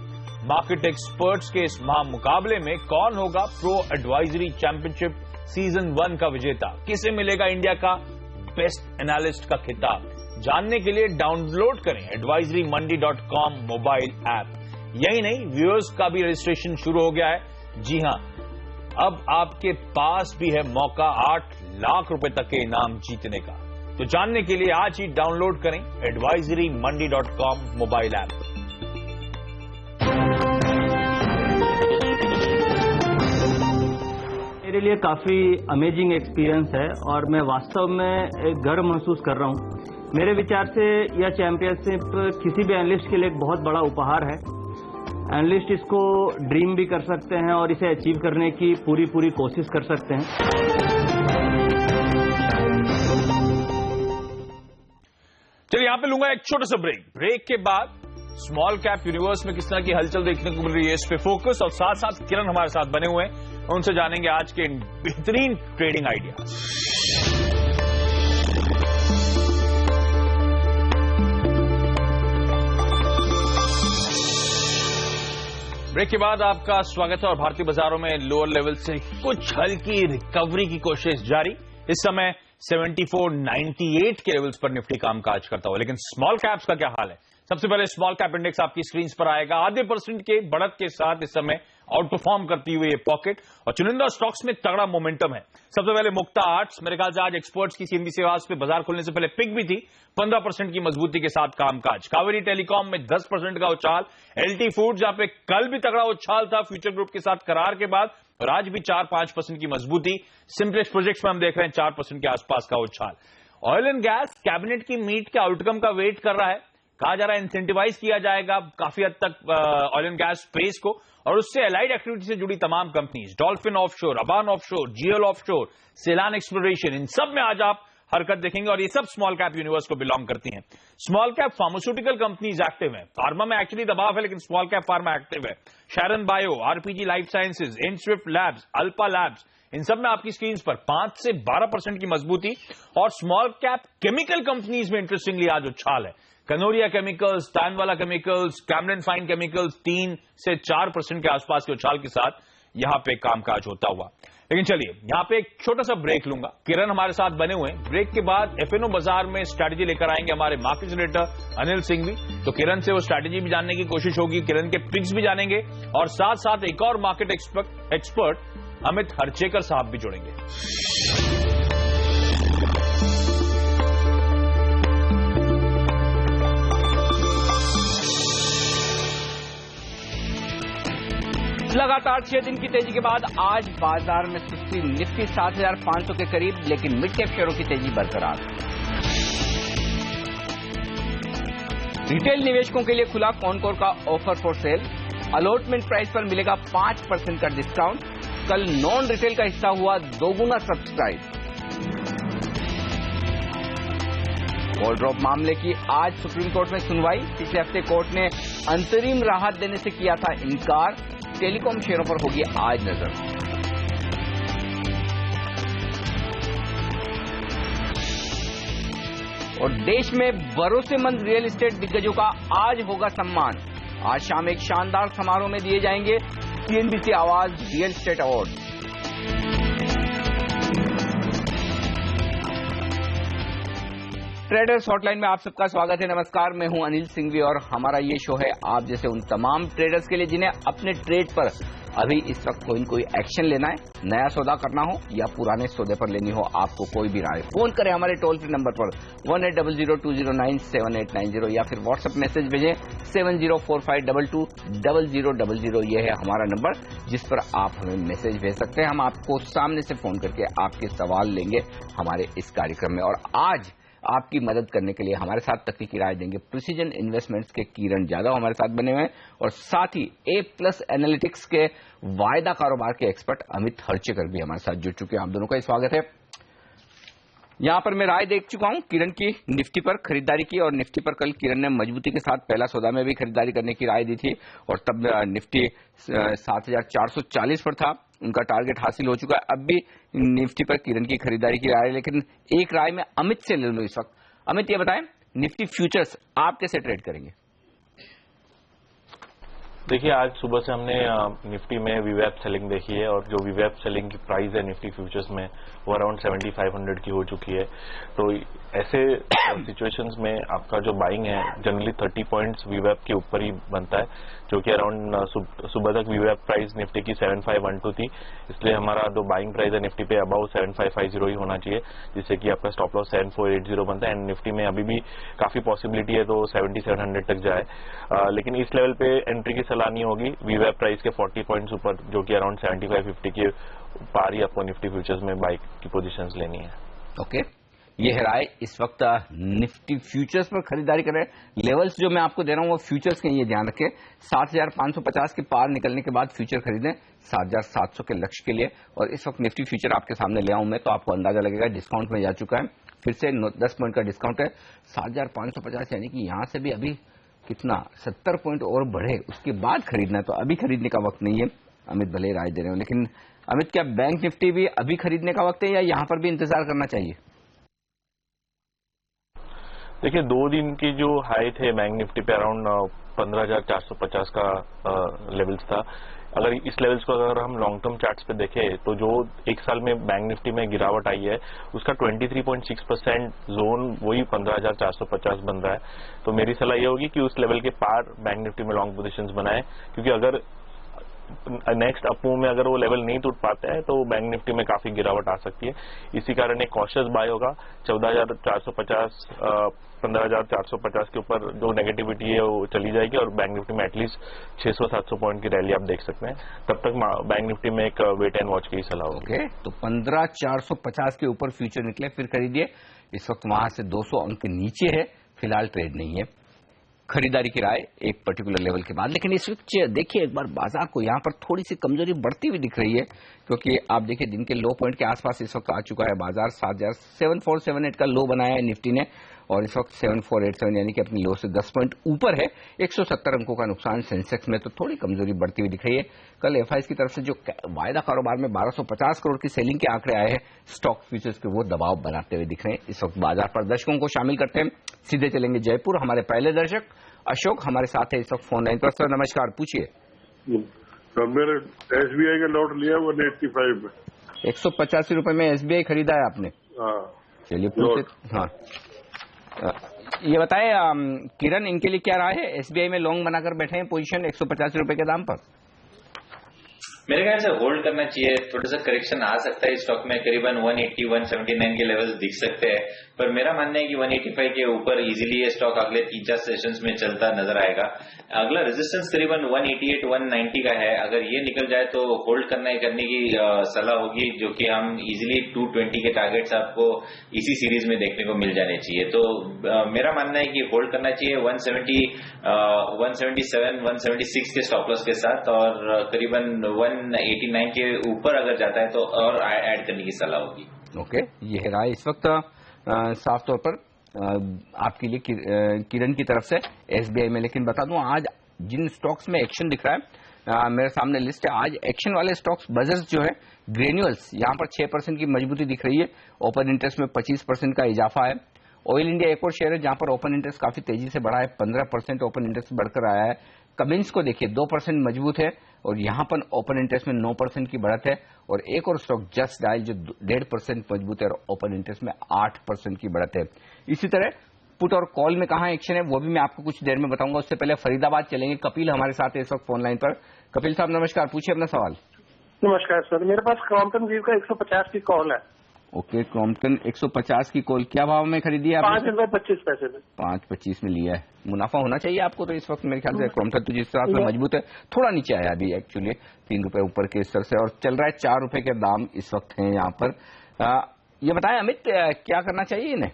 मार्केट एक्सपर्ट्स के इस महामुकाबले में कौन होगा प्रो एडवाइजरी चैंपियनशिप सीजन 1 का विजेता, किसे मिलेगा इंडिया का बेस्ट एनालिस्ट का खिताब। जानने के लिए डाउनलोड करें advisorymonday.com मोबाइल ऐप। यही नहीं, व्यूअर्स का भी रजिस्ट्रेशन शुरू हो गया है। जी हां, अब आपके पास भी है मौका 8 लाख रुपए तक के इनाम जीतने का। तो जानने के लिए आज ही डाउनलोड करें advisorymonday.com मोबाइल ऐप। मेरे लिए काफी अमेजिंग एक्सपीरियंस है और मैं वास्तव में एक गर्व महसूस कर रहा हूं। मेरे विचार से यह चैंपियनशिप किसी भी एनालिस्ट के लिए एक बहुत बड़ा उपहार है। एनालिस्ट इसको ड्रीम भी कर सकते हैं और इसे अचीव करने की पूरी कोशिश कर सकते हैं। चलिए यहां पे लूंगा एक छोटा सा ब्रेक के बाद स्मॉल कैप यूनिवर्स में किस तरह की हलचल देखने को मिल रही है, इस पे फोकस। और साथ साथ किरण हमारे साथ बने हुए हैं, उनसे जानेंगे आज के बेहतरीन ट्रेडिंग आइडिया। ब्रेक के बाद आपका स्वागत है। और भारतीय बाजारों में लोअर लेवल से कुछ हल्की रिकवरी की कोशिश जारी। इस समय 7498 के लेवल्स पर निफ्टी कामकाज करता हुआ। लेकिन स्मॉल कैप्स का क्या हाल है? सबसे पहले स्मॉल कैप इंडेक्स आपकी स्क्रीन पर आएगा। आधे % के बढ़त के साथ इस समय आउट परफॉर्म करती हुई ये पॉकेट और चुनिंदा स्टॉक्स में तगड़ा मोमेंटम है। सबसे पहले मुक्ता आर्ट्स, मेरे ख्याल से आज एक्सपर्ट्स की सीएनबीसी आवाज पे बाजार खुलने से पहले पिक भी थी। 15% की मजबूती के साथ कामकाज। कावेरी टेलीकॉम में 10% का उछाल। एलटी फूड जहां पे कल भी तगड़ा उछाल था फ्यूचर ग्रुप के साथ करार के बाद, और आज भी 4-5% की मजबूती। सिंपलेक्स प्रोजेक्ट्स में हम देख रहे हैं 4% के आसपास का उछाल। ऑयल एंड गैस कैबिनेट की मीट के आउटकम का वेट कर रहा है। कहा जा रहा है इंसेंटिवाइज किया जाएगा काफी हद तक ऑयल एंड गैस स्पेस को और उससे एलाइड एक्टिविटी से जुड़ी तमाम companies, Dolphin offshore, Aban offshore, GL offshore, Selan exploration, इन सब में आज आप हरकत देखेंगे। और ये सब स्मॉल कैप यूनिवर्स को बिलोंग करती हैं। Small cap pharmaceutical companies active हैं। फार्मा में एक्चुअली दबाव है, लेकिन स्मॉल कैप फार्मा एक्टिव है। Sharon bio, RPG life sciences, Inswift labs, alpha labs, इन सब में आपकी स्क्रीन पर 5 से 12% की मजबूती। और स्मॉल कैप केमिकल कंपनीज में इंटरेस्टिंगली आज उछाल है। Kanoria chemicals, Tainwala chemicals, Cameron fine chemicals 3 से 4% के आसपास के उछाल के साथ यहां पे कामकाज होता हुआ। लेकिन चलिए यहां पे एक छोटा सा ब्रेक लूंगा। किरण हमारे साथ बने हुए हैं। ब्रेक के बाद एफएनओ बाजार में स्ट्रैटेजी लेकर आएंगे हमारे मार्केट एडिटर अनिल सिंह भी। तो किरण से वो स्ट्रैटेजी भी जानने की कोशिश होगी, किरण के पिक्स भी जानेंगे और साथ साथ एक और मार्केट एक्सपर्ट अमित हरचेकर साहब भी जुड़ेंगे। लगातार 6 दिन की तेजी के बाद आज बाजार में सुस्ती। निफ्टी 7500 के करीब, लेकिन मिड कैप शेयरों की तेजी बरकरार। रिटेल निवेशकों के लिए खुला कॉनकोर का offer for sale. Allotment price पर मिलेगा 5% का डिस्काउंट। कल नॉन रिटेल का हिस्सा हुआ 2 गुना सब्सक्राइब। गोल्ड ड्रॉप मामले की आज सुप्रीम कोर्ट में सुनवाई। पिछले हफ्ते कोर्ट ने अंतरिम राहत देने से किया था इनकार। टेलीकॉम शेयरों पर होगी आज नजर। और देश में भरोसेमंद रियल एस्टेट दिग्गजों का आज होगा सम्मान। आज शाम एक शानदार समारोह में दिए जाएंगे सीएनबीसी आवाज real estate award. Traders hotline में आप सबका स्वागत है। नमस्कार, मैं हूं अनिल सिंघवी और हमारा ये शो है आप जैसे उन तमाम ट्रेडर्स के लिए जिन्हें अपने ट्रेड पर अभी इस वक्त कोई एक्शन लेना है, नया सौदा करना हो या पुराने सौदे पर लेनी हो, आपको कोई भी राय, फोन करें हमारे टोल फ्री नंबर पर 180020097890 या फिर व्हाट्सएप मैसेज भेजें 7045220000। ये है हमारा नंबर जिस पर आप हमें मैसेज भेज सकते हैं। हम आपको सामने से फोन करके आपके सवाल लेंगे हमारे इस कार्यक्रम में। और आज आपकी मदद करने के लिए हमारे साथ तकनीकी राय देंगे प्रिसीजन इन्वेस्टमेंट्स के किरण यादव हमारे साथ बने हुए हैं, और साथ ही A+ एनालिटिक्स के वायदा कारोबार के एक्सपर्ट अमित हर्चेकर भी हमारे साथ जुड़ चुके हैं। आप दोनों का स्वागत है। यहां पर मैं राय देख चुका हूं किरण की निफ्टी पर खरीदारी की, और निफ्टी पर कल किरण ने मजबूती के साथ पहला सौदा में भी खरीदारी करने की राय दी थी, और तब निफ्टी 7440 पर था, उनका टारगेट हासिल हो चुका है। अब भी निफ्टी पर किरण की खरीदारी की राय है, लेकिन एक राय में अमित से ले लूं इस वक्त। अमित, ये बताएं निफ्टी फ्यूचर्स आप कैसे ट्रेड करेंगे? देखिए, आज सुबह से हमने निफ्टी में वीवैप सेलिंग देखी है, और जो वीवैप सेलिंग की प्राइस है निफ्टी फ्यूचर्स में वो अराउंड 7500 की हो चुकी है। तो ऐसे सिचुएशंस में आपका जो बाइंग है जनरली 30 पॉइंट्स वीवैप के ऊपर ही बनता है, जो कि अराउंड सुबह तक वीवैप प्राइस निफ्टी की 7512 थी, इसलिए हमारा जो बाइंग प्राइस है निफ्टी पे अबाउ 7550 ही होना चाहिए, जिससे कि आपका स्टॉप लॉस 7480 बनता है। एंड निफ्टी में अभी भी काफी पॉसिबिलिटी है तो 7700 तक जाए, लेकिन इस लेवल पे एंट्री की सलाह नहीं होगी। वीवैप प्राइस के 40 पॉइंट्स ऊपर, जो कि अराउंड 7550 के पार ही आपको निफ्टी फ्यूचर्स में बाइक की पोजीशंस लेनी है। ओके, ये है राय इस वक्त निफ्टी फ्यूचर्स पर खरीदारी करें। लेवल्स जो मैं आपको दे रहा हूं वो फ्यूचर्स के, ये ध्यान रखें 7550 के पार निकलने के बाद फ्यूचर खरीदें 7700 के लक्ष्य के लिए। और इस वक्त निफ्टी फ्यूचर आपके सामने ले आऊं मैं तो आपको अंदाजा लगेगा डिस्काउंट में जा चुका है, फिर से 10 पॉइंट का डिस्काउंट है 7550, यानी कि यहां से भी अभी कितना 70 पॉइंट और बढ़े उसके बाद खरीदना है, तो अभी खरीदने का वक्त नहीं है। अमित भले राय दे रहे हो, लेकिन अमित क्या बैंक निफ्टी भी अभी खरीदने का वक्त है या यहां पर भी इंतजार करना चाहिए? देखिए, 2 दिन की जो हाई थे बैंक निफ्टी पे अराउंड 15450 का लेवल्स था। अगर इस लेवल्स को अगर हम लॉन्ग टर्म चार्ट्स पे देखें तो जो एक साल में बैंक निफ्टी में गिरावट आई है उसका 23.6% जोन वही 15450 बन रहा है। तो मेरी सलाह ये होगी कि उस लेवल के पार बैंक निफ्टी में लॉन्ग पोजीशंस बनाएं, क्योंकि अगर नेक्स्ट अपमूव में अगर वो लेवल नहीं टूट पाते हैं तो बैंक निफ्टी में काफी गिरावट आ सकती है। इसी कारण एक कॉशियस बाय होगा। 14450 15450 के ऊपर जो नेगेटिविटी है वो चली जाएगी, और बैंक निफ्टी में एटलीस्ट 600-700 पॉइंट की रैली आप देख सकते हैं। तब तक बैंक निफ्टी में एक वेट एंड वॉच की सलाह होगी। ओके, तो 15450 के ऊपर फ्यूचर निकले फिर खरीदिए। इस वक्त वहां से 200 अंक नीचे है, फिलहाल ट्रेड नहीं है। खरीदारी की राय एक पर्टिकुलर लेवल के बाद। लेकिन इस वक्त देखिए एक बार बाजार को यहाँ पर थोड़ी सी कमजोरी बढ़ती हुई दिख रही है, क्योंकि आप देखिए दिन के लो पॉइंट के आसपास इस वक्त आ चुका है बाजार। 7478 का लो बनाया है निफ्टी ने, और इस वक्त 7487 यानी कि अपनी लो से 10 पॉइंट ऊपर है। 170 अंकों का नुकसान सेंसेक्स में, तो थोड़ी कमजोरी बढ़ती हुई दिख रही है। कल एफआईएस की तरफ से जो वायदा कारोबार में 1250 करोड़ की सेलिंग के आंकड़े आए हैं स्टॉक फ्यूचर्स के, वो दबाव बनाते हुए दिख रहे हैं इस वक्त बाजार पर। दर्शकों को शामिल करते हैं, सीधे चलेंगे जयपुर। हमारे पहले दर्शक अशोक हमारे साथ है इस वक्त फोन लाइन पर। सर नमस्कार, पूछिए। तो मेरे एसबीआई का लॉट लिया 185 में, 185 रुपए में एसबीआई खरीदा है आपने? चलिए पूछे। हाँ, ये बताए किरण, इनके लिए क्या राय है? एसबीआई में लॉन्ग बनाकर बैठे हैं पोजीशन 185 रुपए के दाम पर। मेरे ख्याल से होल्ड करना चाहिए। थोड़ा सा करेक्शन आ सकता है स्टॉक में, करीबन 180-179 के लेवल्स दिख सकते हैं, पर मेरा मानना है कि 185 के ऊपर इजीली ये स्टॉक अगले 3-4 सेशंस में चलता नजर आएगा। अगला रेजिस्टेंस करीबन 188-190 का है, अगर ये निकल जाए तो होल्ड करने की सलाह होगी, जो कि हम इजीली 220 के टारगेट्स आपको इसी सीरीज में देखने को मिल जाने चाहिए। तो मेरा मानना है कि होल्ड करना चाहिए 177-176 के स्टॉप लॉस के साथ, और करीबन 189 के ऊपर अगर जाता है तो और ऐड करने की सलाह होगी। ओके, ये है राय इस वक्त साफ तौर पर आपके लिए किरण की तरफ से एसबीआई में। लेकिन बता दूं आज जिन स्टॉक्स में एक्शन दिख रहा है, मेरे सामने लिस्ट है। आज एक्शन वाले स्टॉक्स बजर्स जो है, ग्रेन्यूल्स, यहां पर 6% की मजबूती दिख रही है। ओपन इंटरेस्ट में 25% का इजाफा है। ऑयल इंडिया एक और शेयर है जहां पर ओपन इंटरेस्ट काफी तेजी से बढ़ा है, 15% ओपन इंटरेस्ट बढ़कर आया है। कमिंस को देखिए 2% मजबूत है, और यहां पर ओपन इंटरेस्ट में 9% की बढ़त है। और एक और स्टॉक जस्ट डायल जो 1.5% मजबूत है और ओपन इंटरेस्ट में 8% की बढ़त है। इसी तरह पुट और कॉल में कहां एक्शन है वो भी मैं आपको कुछ देर में बताऊंगा। उससे पहले फरीदाबाद चलेंगे। कपिल हमारे साथ है इस वक्त फोन लाइन पर। कपिल साहब नमस्कार, पूछिए अपना सवाल। नमस्कार सर, मेरे पास क्रॉम्पटन व्यू का 150 की कॉल है। ओके, क्रॉम्पटन 150 की कॉल क्या भाव में खरीदी है आपने? ₹5.25 में। 5.25 में लिया है। मुनाफा होना चाहिए आपको तो इस वक्त मेरे ख्याल से। क्रॉम्पटन तो जिस तरह से मजबूत है, थोड़ा नीचे आया अभी एक्चुअली ₹3 ऊपर के स्तर से, और चल रहा है ₹4 के दाम इस वक्त हैं यहाँ पर। ये बताएं अमित, क्या करना चाहिए इन्हें?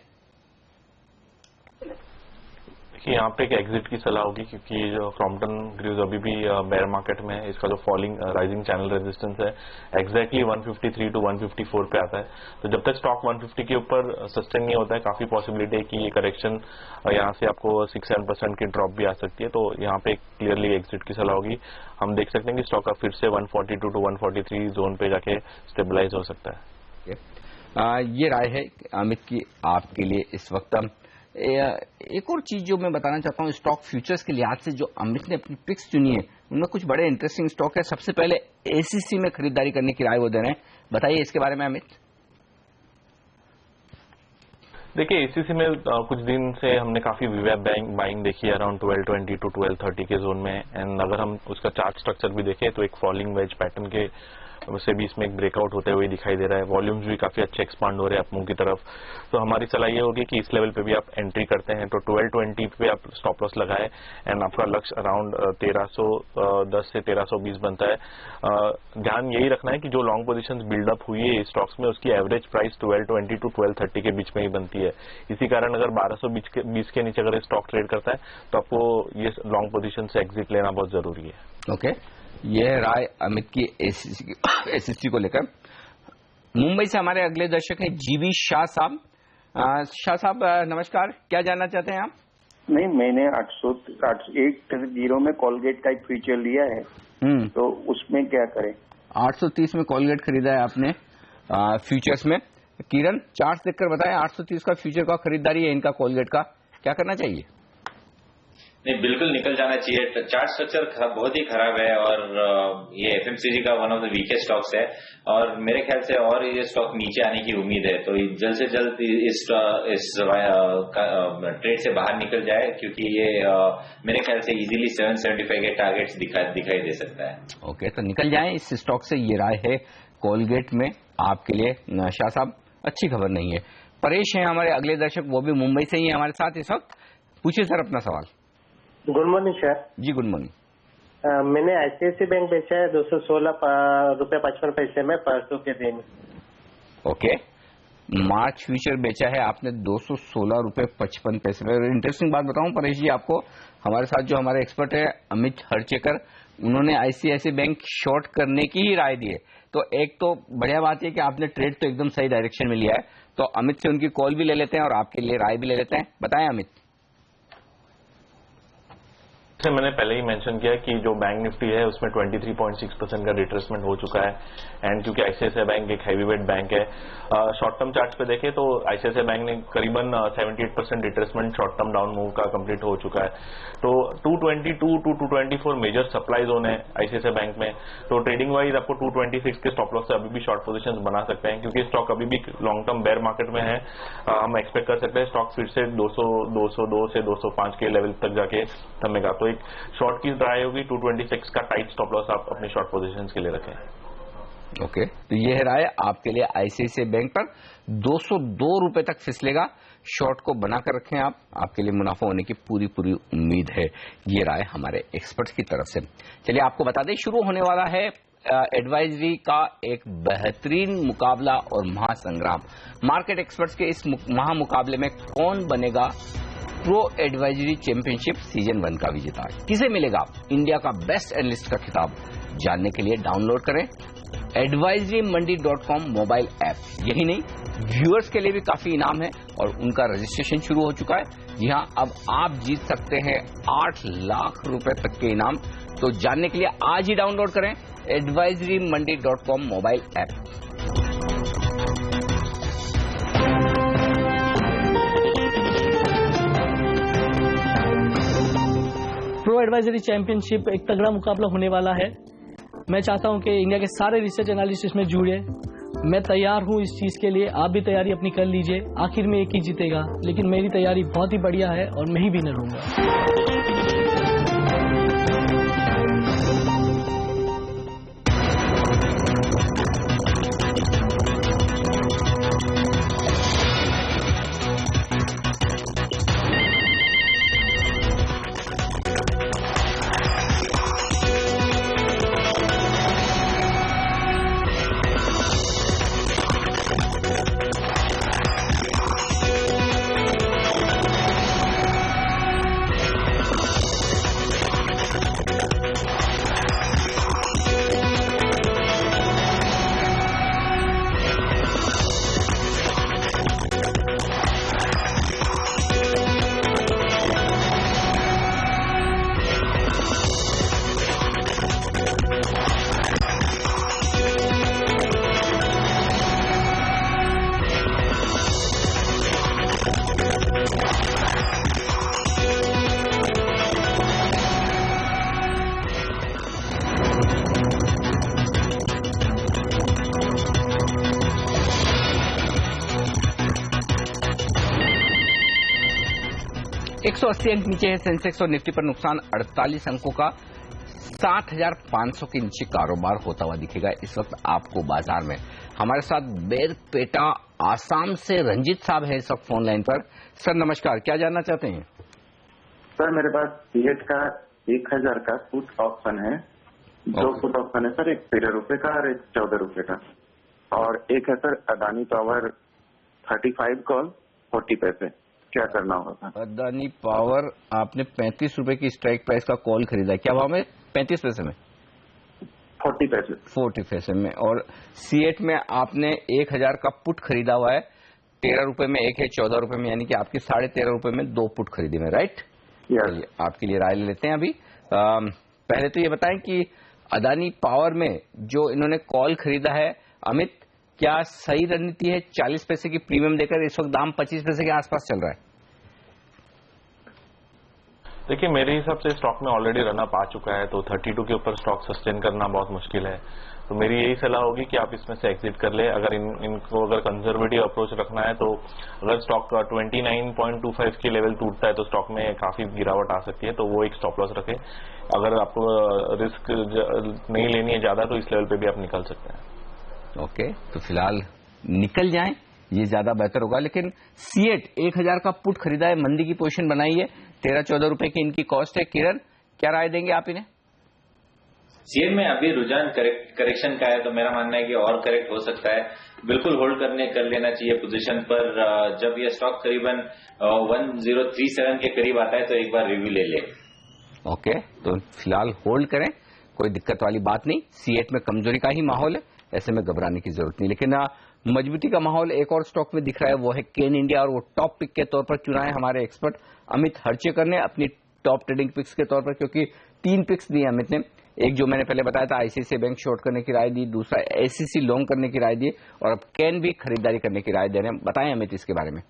देखिए, यहाँ पे एक एग्जिट की सलाह होगी, क्योंकि जो क्रॉम्पटन ग्रीव्स अभी भी बेयर मार्केट में है। इसका जो फॉलिंग राइजिंग चैनल रेजिस्टेंस है एग्जैक्टली 153 to 154 पे आता है। तो जब तक स्टॉक 150 के ऊपर सस्टेन नहीं होता है, काफी पॉसिबिलिटी है कि ये करेक्शन यहाँ से आपको 6-7% की ड्रॉप भी आ सकती है। तो यहाँ पे क्लियरली एग्जिट की सलाह होगी। हम देख सकते हैं कि स्टॉक का फिर से 142 to 143 जोन पे जाके स्टेबलाइज हो सकता है। ये राय है अमित की आपके लिए इस वक्त। एक और चीज जो मैं बताना चाहता हूँ, स्टॉक फ्यूचर्स के लिहाज से जो अमित ने अपनी पिक्स चुनी है उनमें कुछ बड़े इंटरेस्टिंग स्टॉक है। सबसे पहले एसीसी में खरीदारी करने की राय वो दे रहे हैं, बताइए इसके बारे में अमित। देखिए, एसीसी में कुछ दिन से हमने काफी वीवैप बाइंग देखी है अराउंड 1220 to 1230 के जोन में। एंड अगर हम उसका चार्ट स्ट्रक्चर भी देखें तो एक फॉलिंग वेज पैटर्न के से भी इसमें एक ब्रेकआउट होते हुए दिखाई दे रहा है। वॉल्यूम्स भी काफी अच्छे एक्सपांड हो रहे हैं अपमूव की तरफ। तो हमारी सलाह ये होगी कि इस लेवल पे भी आप एंट्री करते हैं तो 1220 पे आप स्टॉप लॉस लगाए, एंड आपका लक्ष्य अराउंड 1310 से 1320 बनता है। ध्यान यही रखना है कि जो लॉन्ग पोजीशंस बिल्डअप हुई है स्टॉक्स में, उसकी एवरेज प्राइस 1220 to 1230 के बीच में ही बनती है। इसी कारण अगर 1220 के नीचे अगर स्टॉक ट्रेड करता है तो आपको ये लॉन्ग पोजीशन से एग्जिट लेना बहुत जरूरी है। ओके, यह राय अमित की एसीसी को लेकर। मुंबई से हमारे अगले दर्शक हैं जीवी शाह साहब। शाह साहब नमस्कार, क्या जानना चाहते हैं आप? नहीं, मैंने 880 में कोलगेट का एक फीचर लिया है, तो उसमें क्या करें? 830 में कोलगेट खरीदा है आपने फ्यूचर्स में। किरण, चार्ट देखकर बताएं, 830 का फ्यूचर का खरीदारी है इनका कोलगेट का, क्या करना चाहिए? नहीं, बिल्कुल निकल जाना चाहिए। चार्ट स्ट्रक्चर बहुत ही खराब है और ये एफएमसीजी का one of the weakest stocks है और मेरे ख्याल से और ये स्टॉक नीचे आने की उम्मीद है। तो जल्द से जल्द इस ट्रेड से बाहर निकल जाए, क्योंकि ये मेरे ख्याल से इजीली 775 के टारगेट्स दिखाई दे सकता है। ओके, तो निकल जाए इस स्टॉक से, ये राय है कोलगेट में आपके लिए। शाह साहब, अच्छी खबर नहीं है। परेश हैं हमारे अगले दर्शक, वो भी मुंबई से ही है हमारे साथ इस वक्त। पूछिए सर अपना सवाल। Good morning sir. जी गुड मॉर्निंग। मैंने ICICI बैंक बेचा है ₹216.55 में परसों के दिन। ओके, मार्च फ्यूचर बेचा है आपने ₹216.55 में। इंटरेस्टिंग बात बताऊं परेश जी आपको, हमारे साथ जो हमारे एक्सपर्ट है अमित हरचेकर, उन्होंने ICICI बैंक शॉर्ट करने की ही राय दी है। तो एक तो बढ़िया बात है कि आपने ट्रेड तो एकदम सही डायरेक्शन में लिया है। तो अमित से उनकी कॉल भी ले लेते हैं और आपके लिए राय भी ले लेते हैं, बताएं अमित। से मैंने पहले ही मेंशन किया कि जो बैंक निफ्टी है उसमें 23.6% का रिट्रेसमेंट हो चुका है। एंड क्योंकि ICICI बैंक एक हैवीवेट बैंक है, शॉर्ट टर्म चार्ट्स पे देखें तो ICICI बैंक ने करीबन 78% retracement short term down move का कंप्लीट हो चुका है। तो 222 to 224 मेजर सप्लाई जोन है ICICI बैंक में। तो ट्रेडिंग वाइज आपको 226 के स्टॉप लॉस से अभी भी शॉर्ट पोजीशंस बना सकते हैं, क्योंकि स्टॉक अभी भी लॉन्ग टर्म बेयर मार्केट में है। हम एक्सपेक्ट कर सकते हैं स्टॉक फिर से 202 से 205 के लेवल तक जाके थमेगा। तो एक शॉर्ट की राय होगी 226 का टाइट स्टॉप लॉस आप अपनी शॉर्ट पोजीशंस के लिए रखें। ओके, तो ये है राय आपके लिए। ICICI बैंक पर 202 रुपए तक फिसलेगा, शॉर्ट को बनाकर रखें आप, आपके लिए मुनाफा होने की पूरी उम्मीद है। ये राय हमारे एक्सपर्ट्स की तरफ से। चलिए आपको बता दें, शुरू होने वाला है एडवाइजरी का एक बेहतरीन मुकाबला और महासंग्राम। मार्केट एक्सपर्ट्स के इस महामुकाबले में कौन बनेगा प्रो एडवाइजरी चैंपियनशिप सीजन 1 का विजेता, किसे मिलेगा इंडिया का बेस्ट एनालिस्ट का खिताब? जानने के लिए डाउनलोड करें advisorymonday.com मोबाइल ऐप। यही नहीं, व्यूअर्स के लिए भी काफी इनाम है और उनका रजिस्ट्रेशन शुरू हो चुका है। जी हां, अब आप जीत सकते हैं 8 लाख रुपए तक के इनाम। तो जानने के लिए आज ही डाउनलोड करें advisorymonday.com mobile app. Pro advisory championship एक तगड़ा मुकाबला होने वाला है। मैं चाहता हूं कि इंडिया के सारे रिसर्च एनालिस्ट इसमें जुड़े। मैं तैयार हूं इस चीज के लिए, आप भी तैयारी अपनी कर लीजिए। आखिर में एक ही जीतेगा, लेकिन मेरी तैयारी बहुत ही बढ़िया है और मैं ही विनर हूंगा। 180 अंक नीचे है सेंसेक्स और निफ्टी पर नुकसान 48 अंकों का 7,500 के नीचे कारोबार होता हुआ दिखेगा इस वक्त आपको बाजार में। हमारे साथ बेरपेटा आसाम से रंजीत साहब है इस वक्त फोन लाइन पर। सर नमस्कार, क्या जानना चाहते हैं? सर मेरे पास सीएट का 1000 का पुट ऑप्शन है। दो पुट ऑप्शन है सर, एक 13 रुपए का और एक 14 रुपए का, और एक है सर अदानी पावर 35 कॉल 40 पैसे। क्या करना होगा? अदानी पावर आपने 35 रुपए की स्ट्राइक प्राइस का कॉल खरीदा है, क्या भाव में? 35 पैसे में? 40 पैसे। 40 पैसे में। और सीएट में आपने 1000 का पुट खरीदा हुआ है, 13 रुपए में एक है, 14 रुपए में, यानी कि आपके 13.5 रुपए में 2 पुट खरीदे में, राइट? चलिए आपके लिए राय ले लेते हैं अभी। पहले तो ये बताएं कि अदानी पावर में जो इन्होंने कॉल खरीदा है अमित, क्या सही रणनीति है? 40 पैसे की प्रीमियम देकर इस वक्त दाम 25 पैसे के आसपास चल रहा है। देखिए मेरे हिसाब से स्टॉक में ऑलरेडी रन अप आ चुका है, तो 32 के ऊपर स्टॉक सस्टेन करना बहुत मुश्किल है। तो मेरी यही सलाह होगी कि आप इसमें से एग्जिट कर ले। अगर इनको अगर कंजर्वेटिव अप्रोच रखना है तो अगर स्टॉक 29.25 के लेवल टूटता है तो स्टॉक में काफी गिरावट आ सकती है, तो वो एक स्टॉप लॉस रखे। अगर आपको रिस्क नहीं लेनी है ज्यादा तो इस लेवल पे भी आप निकल सकते हैं। ओके, तो फिलहाल निकल जाएं, ये ज्यादा बेहतर होगा। लेकिन सीएट 1000 का पुट खरीदा है, मंदी की पोजीशन बनाई है, 13-14 रुपए की इनकी कॉस्ट है। किरण, क्या राय देंगे आप इन्हें? सीएट में अभी रुझान करेक्शन का है, तो मेरा मानना है कि और करेक्ट हो सकता है। बिल्कुल होल्ड कर लेना चाहिए पोजीशन पर। जब ये स्टॉक करीबन 1037 के करीब आता है तो एक बार रिव्यू ले ले। ओके, तो फिलहाल होल्ड करें, कोई दिक्कत वाली बात नहीं। सीएट में कमजोरी का ही माहौल है, ऐसे में घबराने की जरूरत नहीं। लेकिन मजबूती का माहौल एक और स्टॉक में दिख रहा है, वो है केन इंडिया, और वो टॉप पिक के तौर पर चुना है हमारे एक्सपर्ट अमित हरचेकर ने अपनी टॉप ट्रेडिंग पिक्स के तौर पर, क्योंकि 3 पिक्स दी अमित ने। एक जो मैंने पहले बताया था आईसीआईसीआई बैंक शॉर्ट करने की राय दी, दूसरा एसीसी लॉन्ग करने की राय दी, और अब कैन भी खरीदारी करने की राय दे रहे हैं। बताएं अमित इसके बारे में।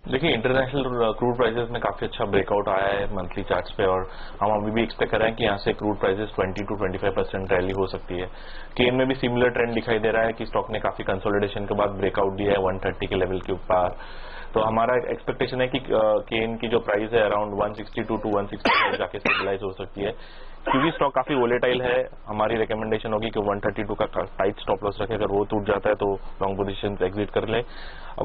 देखिए इंटरनेशनल क्रूड प्राइसेस में काफी अच्छा ब्रेकआउट आया है मंथली चार्ट्स पे, और हम अभी भी एक्सपेक्ट कर रहे हैं कि यहाँ से क्रूड प्राइसेस 20 to 25% रैली हो सकती है। केन में भी सिमिलर ट्रेंड दिखाई दे रहा है कि स्टॉक ने काफी कंसोलिडेशन के बाद ब्रेकआउट दिया है 130 के लेवल के ऊपर। तो हमारा एक्सपेक्टेशन है कि केन की जो प्राइस है अराउंड 162 to 165 जाके स्टेबलाइज हो सकती है। क्योंकि स्टॉक काफी वोलेटाइल है, हमारी रिकमेंडेशन होगी कि 132 का टाइट स्टॉप लॉस रखे। अगर वो टूट जाता है तो लॉन्ग पोजीशन एग्जिट कर ले।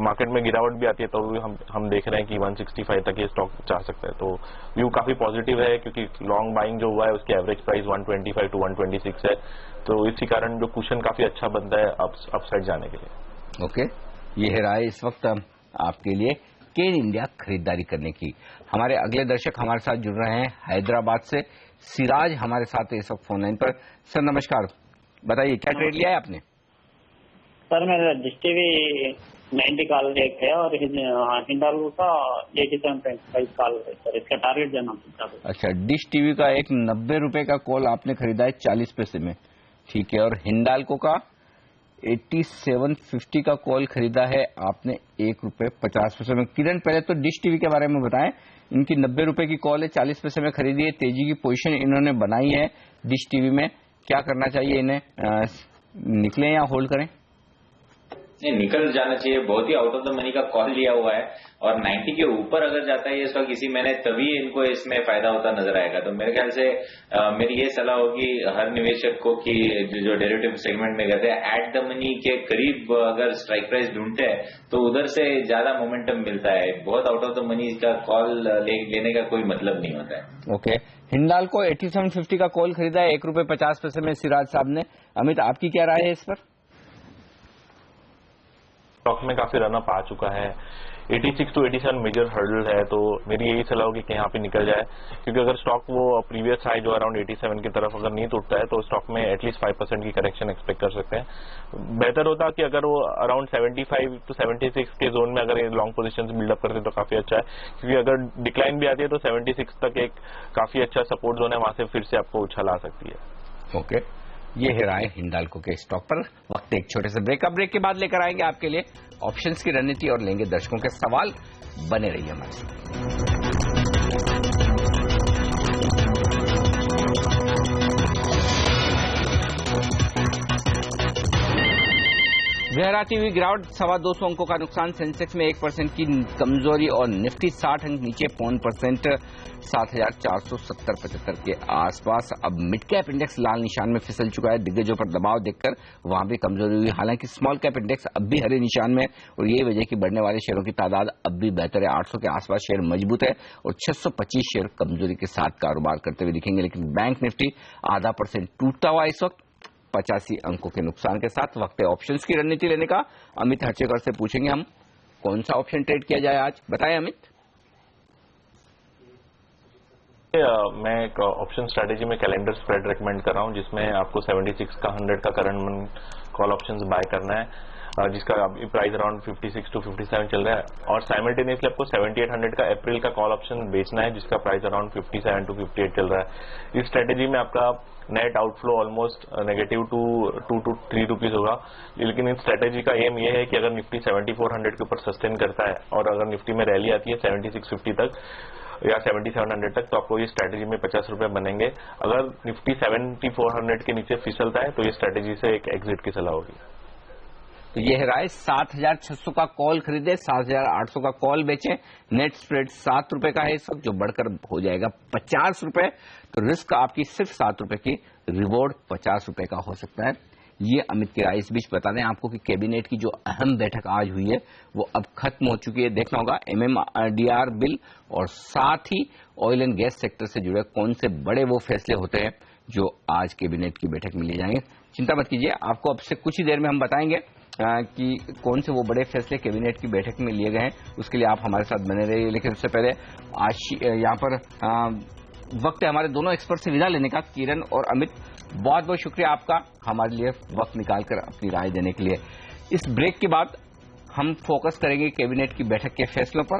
मार्केट में गिरावट भी आती है तो भी हम देख रहे हैं कि 165 तक ये स्टॉक जा सकता है। तो व्यू काफी पॉजिटिव है, क्योंकि लॉन्ग बाइंग जो हुआ है उसकी एवरेज प्राइस 125 to 126 है, तो इसी कारण जो कुशन काफी अच्छा बनता है अपसाइड जाने के लिए। ओके, ये है राय इस वक्त आपके लिए केन इंडिया खरीदारी करने की। हमारे अगले दर्शक हमारे साथ जुड़ रहे हैं हैदराबाद से। सिराज हमारे साथ है इस वक्त फोन लाइन पर। सर नमस्कार, बताइए क्या ट्रेड लिया है आपने? सर मेरा डिश टीवी 90 कॉल एक है और हिंडाल्को का 87.5 कॉल है सर, इसका टारगेट जाना चाहता हूं। अच्छा, डिश टीवी का एक 90 रुपए का कॉल आपने खरीदा है 40 पैसे में, ठीक है। और हिंडाल्को का 8750 का कॉल खरीदा है आपने 1 रुपए 50 पैसे में। किरण, पहले तो डिश टीवी के बारे में बताएं। इनकी 90 रुपए की कॉल है, 40 पैसे में खरीदी है, तेजी की पोजीशन इन्होंने बनाई है डिश टीवी में। क्या करना चाहिए इन्हें, निकलें या होल्ड करें? निकल जाना चाहिए, बहुत ही आउट ऑफ द मनी का कॉल लिया हुआ है, और 90 के ऊपर अगर जाता है ये स्टॉक इसी महीने तभी इनको इसमें फायदा होता नजर आएगा। तो मेरे ख्याल से मेरी ये सलाह होगी हर निवेशक को कि जो डेरिवेटिव सेगमेंट में गए एट द मनी के करीब अगर स्ट्राइक प्राइस ढूंढते हैं तो उधर से ज्यादा मोमेंटम मिलता है। बहुत आउट ऑफ द मनी का कॉल लेने का कोई मतलब नहीं होता है। ओके, हिंडाल्को 8750 का कॉल खरीदा है 1 रुपए 50 पैसे में सिराज साहब ने। अमित, आपकी क्या राय है इस पर? स्टॉक में काफी रनअप आ चुका है, 86 to 87 मेजर हर्डल है, तो मेरी यही सलाह होगी कि यहाँ पे निकल जाए। क्योंकि अगर स्टॉक वो प्रीवियस हाई जो अराउंड 87 की तरफ अगर नहीं टूटता है तो स्टॉक में एटलीस्ट 5% की करेक्शन एक्सपेक्ट कर सकते हैं। बेहतर होता कि अगर वो अराउंड 75 to 76 के जोन में अगर ये लॉन्ग पोजीशन बिल्डअप करते तो काफी अच्छा है, क्योंकि अगर डिक्लाइन भी आती है तो 76 तक एक काफी अच्छा सपोर्ट जोन है, वहां से फिर से आपको उछाल आ सकती है। ओके, ये है राय हिंडाल्को के स्टॉक पर। वक्त एक छोटे से ब्रेक के बाद लेकर आएंगे आपके लिए ऑप्शंस की रणनीति और लेंगे दर्शकों के सवाल। बने रहिए हमारे साथ। गहराती हुई गिरावट, 225 अंकों का नुकसान, सेंसेक्स में 1% की कमजोरी और निफ्टी 60 अंक नीचे 0.5%, 7,470-75 के आसपास। अब मिड कैप इंडेक्स लाल निशान में फिसल चुका है, दिग्गजों पर दबाव देखकर वहां भी कमजोरी हुई। हालांकि स्मॉल कैप इंडेक्स अब भी हरे निशान में और यही वजह की बढ़ने वाले शेयरों की तादाद अब भी बेहतर है। 800 के आसपास शेयर मजबूत है और 625 शेयर कमजोरी के साथ कारोबार करते हुए दिखेंगे। लेकिन बैंक निफ्टी 0.5% टूटता हुआ इस वक्त 85 अंकों के नुकसान के साथ। वक्त है ऑप्शंस की रणनीति लेने का। अमित हर्चेकर से पूछेंगे हम कौन सा ऑप्शन ट्रेड किया जाए आज, बताएं अमित। मैं एक ऑप्शन स्ट्रेटेजी में कैलेंडर स्प्रेड रेकमेंड कर रहा हूं, जिसमें आपको 76 का 100 का करंट कॉल ऑप्शंस बाय करना है, जिसका प्राइस अराउंड 56 to 57 चल रहा है, और साइमल्टेनियसली आपको 7800 का अप्रैल का कॉल ऑप्शन बेचना है, जिसका प्राइस अराउंड 57 to 58 चल रहा है। इस स्ट्रेटेजी में आपका net outflow almost negative to 2 to 3 rupees होगा। लेकिन इस स्ट्रेटेजी का एम ये है कि अगर निफ्टी 7400 के ऊपर सस्टेन करता है और अगर निफ्टी में रैली आती है 7650 तक या 7700 तक, तो आपको ये स्ट्रेटेजी में 50 रुपए बनेंगे। अगर निफ्टी 7400 के नीचे फिसलता है तो ये स्ट्रेटेजी से एक एग्जिट की सलाह होगी। तो ये है राय, 7600 का कॉल खरीदे, 7800 का कॉल बेचें। नेट स्प्रेड 7 रुपए का है इस वक्त, जो बढ़कर हो जाएगा 50 रुपए। तो रिस्क आपकी सिर्फ 7 रुपए की, रिवॉर्ड 50 रुपए का हो सकता है। ये अमित की राय। इस बीच बता दें आपको कि कैबिनेट की जो अहम बैठक आज हुई है वो अब खत्म हो चुकी है। देखना होगा MMRDR बिल और साथ ही ऑयल एंड गैस सेक्टर से जुड़े कौन से बड़े वो फैसले होते हैं जो आज कैबिनेट की बैठक में लिए जाएंगे। चिंता मत कीजिए, आपको अब से कुछ ही देर में हम बताएंगे कि कौन से वो बड़े फैसले कैबिनेट की बैठक में लिए गए हैं। उसके लिए आप हमारे साथ बने रहिए। लेकिन उससे पहले यहाँ पर वक्त है हमारे दोनों एक्सपर्ट से विदा लेने का। किरण और अमित, बहुत बहुत शुक्रिया आपका हमारे लिए वक्त निकालकर अपनी राय देने के लिए। इस ब्रेक के बाद हम फोकस करेंगे कैबिनेट की बैठक के फैसलों पर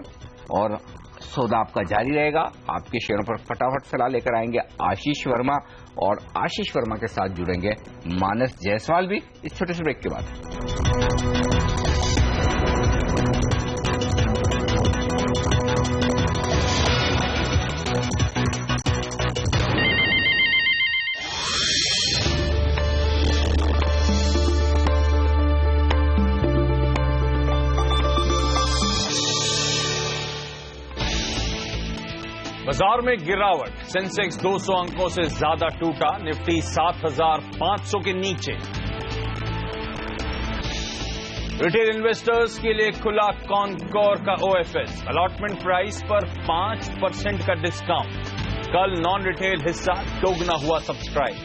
और सौदा आपका जारी रहेगा। आपके शेयरों पर फटाफट सलाह लेकर आएंगे आशीष वर्मा और आशीष वर्मा के साथ जुड़ेंगे मानस जायसवाल भी इस छोटे से ब्रेक के बाद। बाजार में गिरावट, सेंसेक्स 200 अंकों से ज्यादा टूटा, निफ्टी 7500 के नीचे। रिटेल इन्वेस्टर्स के लिए खुला कॉनकोर का OFS, अलॉटमेंट प्राइस पर 5% का डिस्काउंट। कल नॉन रिटेल हिस्सा दोगुना हुआ सब्सक्राइब।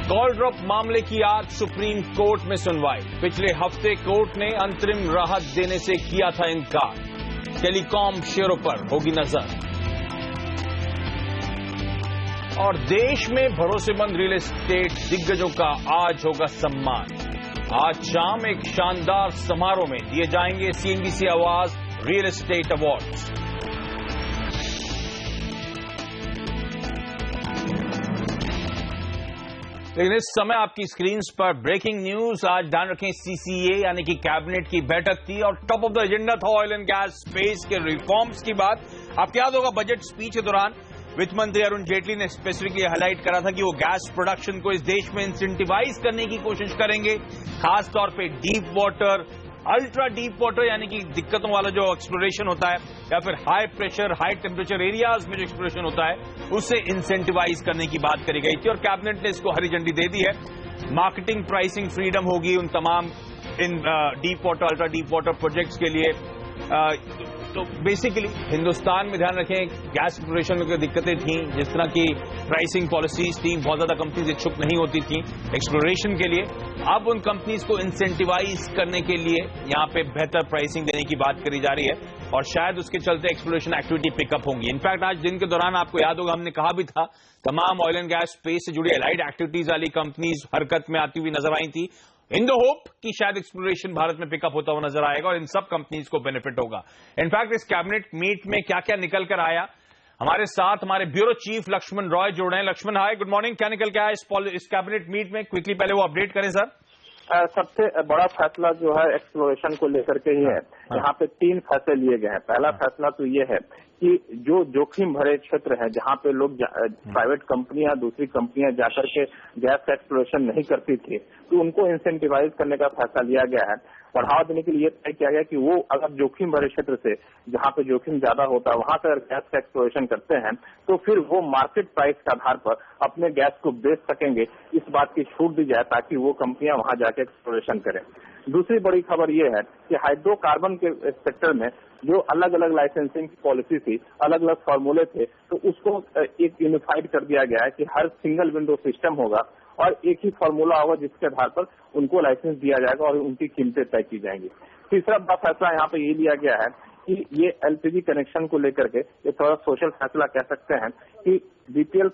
कॉल ड्रॉप मामले की आज सुप्रीम कोर्ट में सुनवाई। पिछले हफ्ते कोर्ट ने अंतरिम राहत देने से किया था इनकार। टेलीकॉम शेयरों पर होगी नजर। और देश में भरोसेमंद रियल एस्टेट दिग्गजों का आज होगा सम्मान। आज शाम एक शानदार समारोह में दिए जाएंगे CNBC आवाज रियल एस्टेट अवार्ड्स। लेकिन इस समय आपकी स्क्रीन पर ब्रेकिंग न्यूज। आज ध्यान रखें, CCA यानी कि कैबिनेट की बैठक थी और टॉप ऑफ द एजेंडा था ऑयल एंड गैस स्पेस के रिफॉर्म्स की बात। आपको याद होगा बजट स्पीच के दौरान वित्त मंत्री अरुण जेटली ने स्पेसिफिकली हाईलाइट करा था कि वो गैस प्रोडक्शन को इस देश में इंसेंटिवाइज करने की कोशिश करेंगे, खासतौर पे deep water, ultra deep water यानी कि दिक्कतों वाला जो एक्सप्लोरेशन होता है या फिर high pressure high temperature areas में जो एक्सप्लोरेशन होता है उसे इंसेंटिवाइज करने की बात करी गई थी और कैबिनेट ने इसको हरी झंडी दे दी है। मार्केटिंग प्राइसिंग फ्रीडम होगी उन तमाम इन deep water ultra deep water projects के लिए। तो बेसिकली हिंदुस्तान में ध्यान रखें गैस एक्सप्लोरेशन में दिक्कतें थी, जिस तरह की प्राइसिंग पॉलिसीज थी, बहुत ज्यादा कंपनीज इच्छुक नहीं होती थी एक्सप्लोरेशन के लिए। अब उन कंपनीज को इंसेंटिवाइज करने के लिए यहां पे बेहतर प्राइसिंग देने की बात करी जा रही है और शायद उसके चलते एक्सप्लोरेशन एक्टिविटी पिकअप होंगी। इनफैक्ट आज दिन के दौरान आपको याद होगा हमने कहा भी था तमाम ऑयल एंड गैस स्पेस से जुड़ी एलाइड एक्टिविटीज वाली कंपनीज हरकत में आती हुई नजर आई थी इन द होप कि शायद एक्सप्लोरेशन भारत में पिकअप होता हुआ नजर आएगा और इन सब कंपनीज को बेनिफिट होगा। इनफैक्ट इस कैबिनेट मीट में क्या क्या निकल कर आया, हमारे साथ हमारे ब्यूरो चीफ लक्ष्मण रॉय जुड़ रहे हैं। लक्ष्मण हाय, गुड मॉर्निंग। क्या निकल के आया इस कैबिनेट मीट में? क्विकली पहले वो अपडेट करें सर। सबसे बड़ा फैसला जो है एक्सप्लोरेशन को लेकर के ही है। यहाँ पे 3 फैसले लिए गए हैं। पहला फैसला तो ये है कि जो जोखिम भरे क्षेत्र है जहां पे लोग प्राइवेट कंपनियां दूसरी कंपनियां जाकर के गैस का एक्सप्लोरेशन नहीं करती थी, तो उनको इंसेंटिवाइज करने का फैसला लिया गया है। बढ़ावा देने के लिए तय किया गया कि वो अगर जोखिम भरे क्षेत्र से जहां पे जोखिम ज्यादा होता है वहां से अगर गैस का एक्सप्लोरेशन करते हैं तो फिर वो मार्केट प्राइस के आधार पर अपने गैस को बेच सकेंगे, इस बात की छूट दी जाए ताकि वो कंपनियां वहां जाके एक्सप्लोरेशन करें। दूसरी बड़ी खबर ये है कि हाइड्रोकार्बन के सेक्टर में जो अलग अलग लाइसेंसिंग की पॉलिसी थी, अलग अलग फॉर्मूले थे, तो उसको एक यूनिफाइड कर दिया गया है कि हर सिंगल विंडो सिस्टम होगा और एक ही फॉर्मूला होगा जिसके आधार पर उनको लाइसेंस दिया जाएगा और उनकी कीमतें तय की जाएंगी। तीसरा बड़ा फैसला यहाँ पे ये लिया गया है कि ये एलपीजी कनेक्शन को लेकर के ये थोड़ा सोशल फैसला कह सकते हैं कि बीपीएल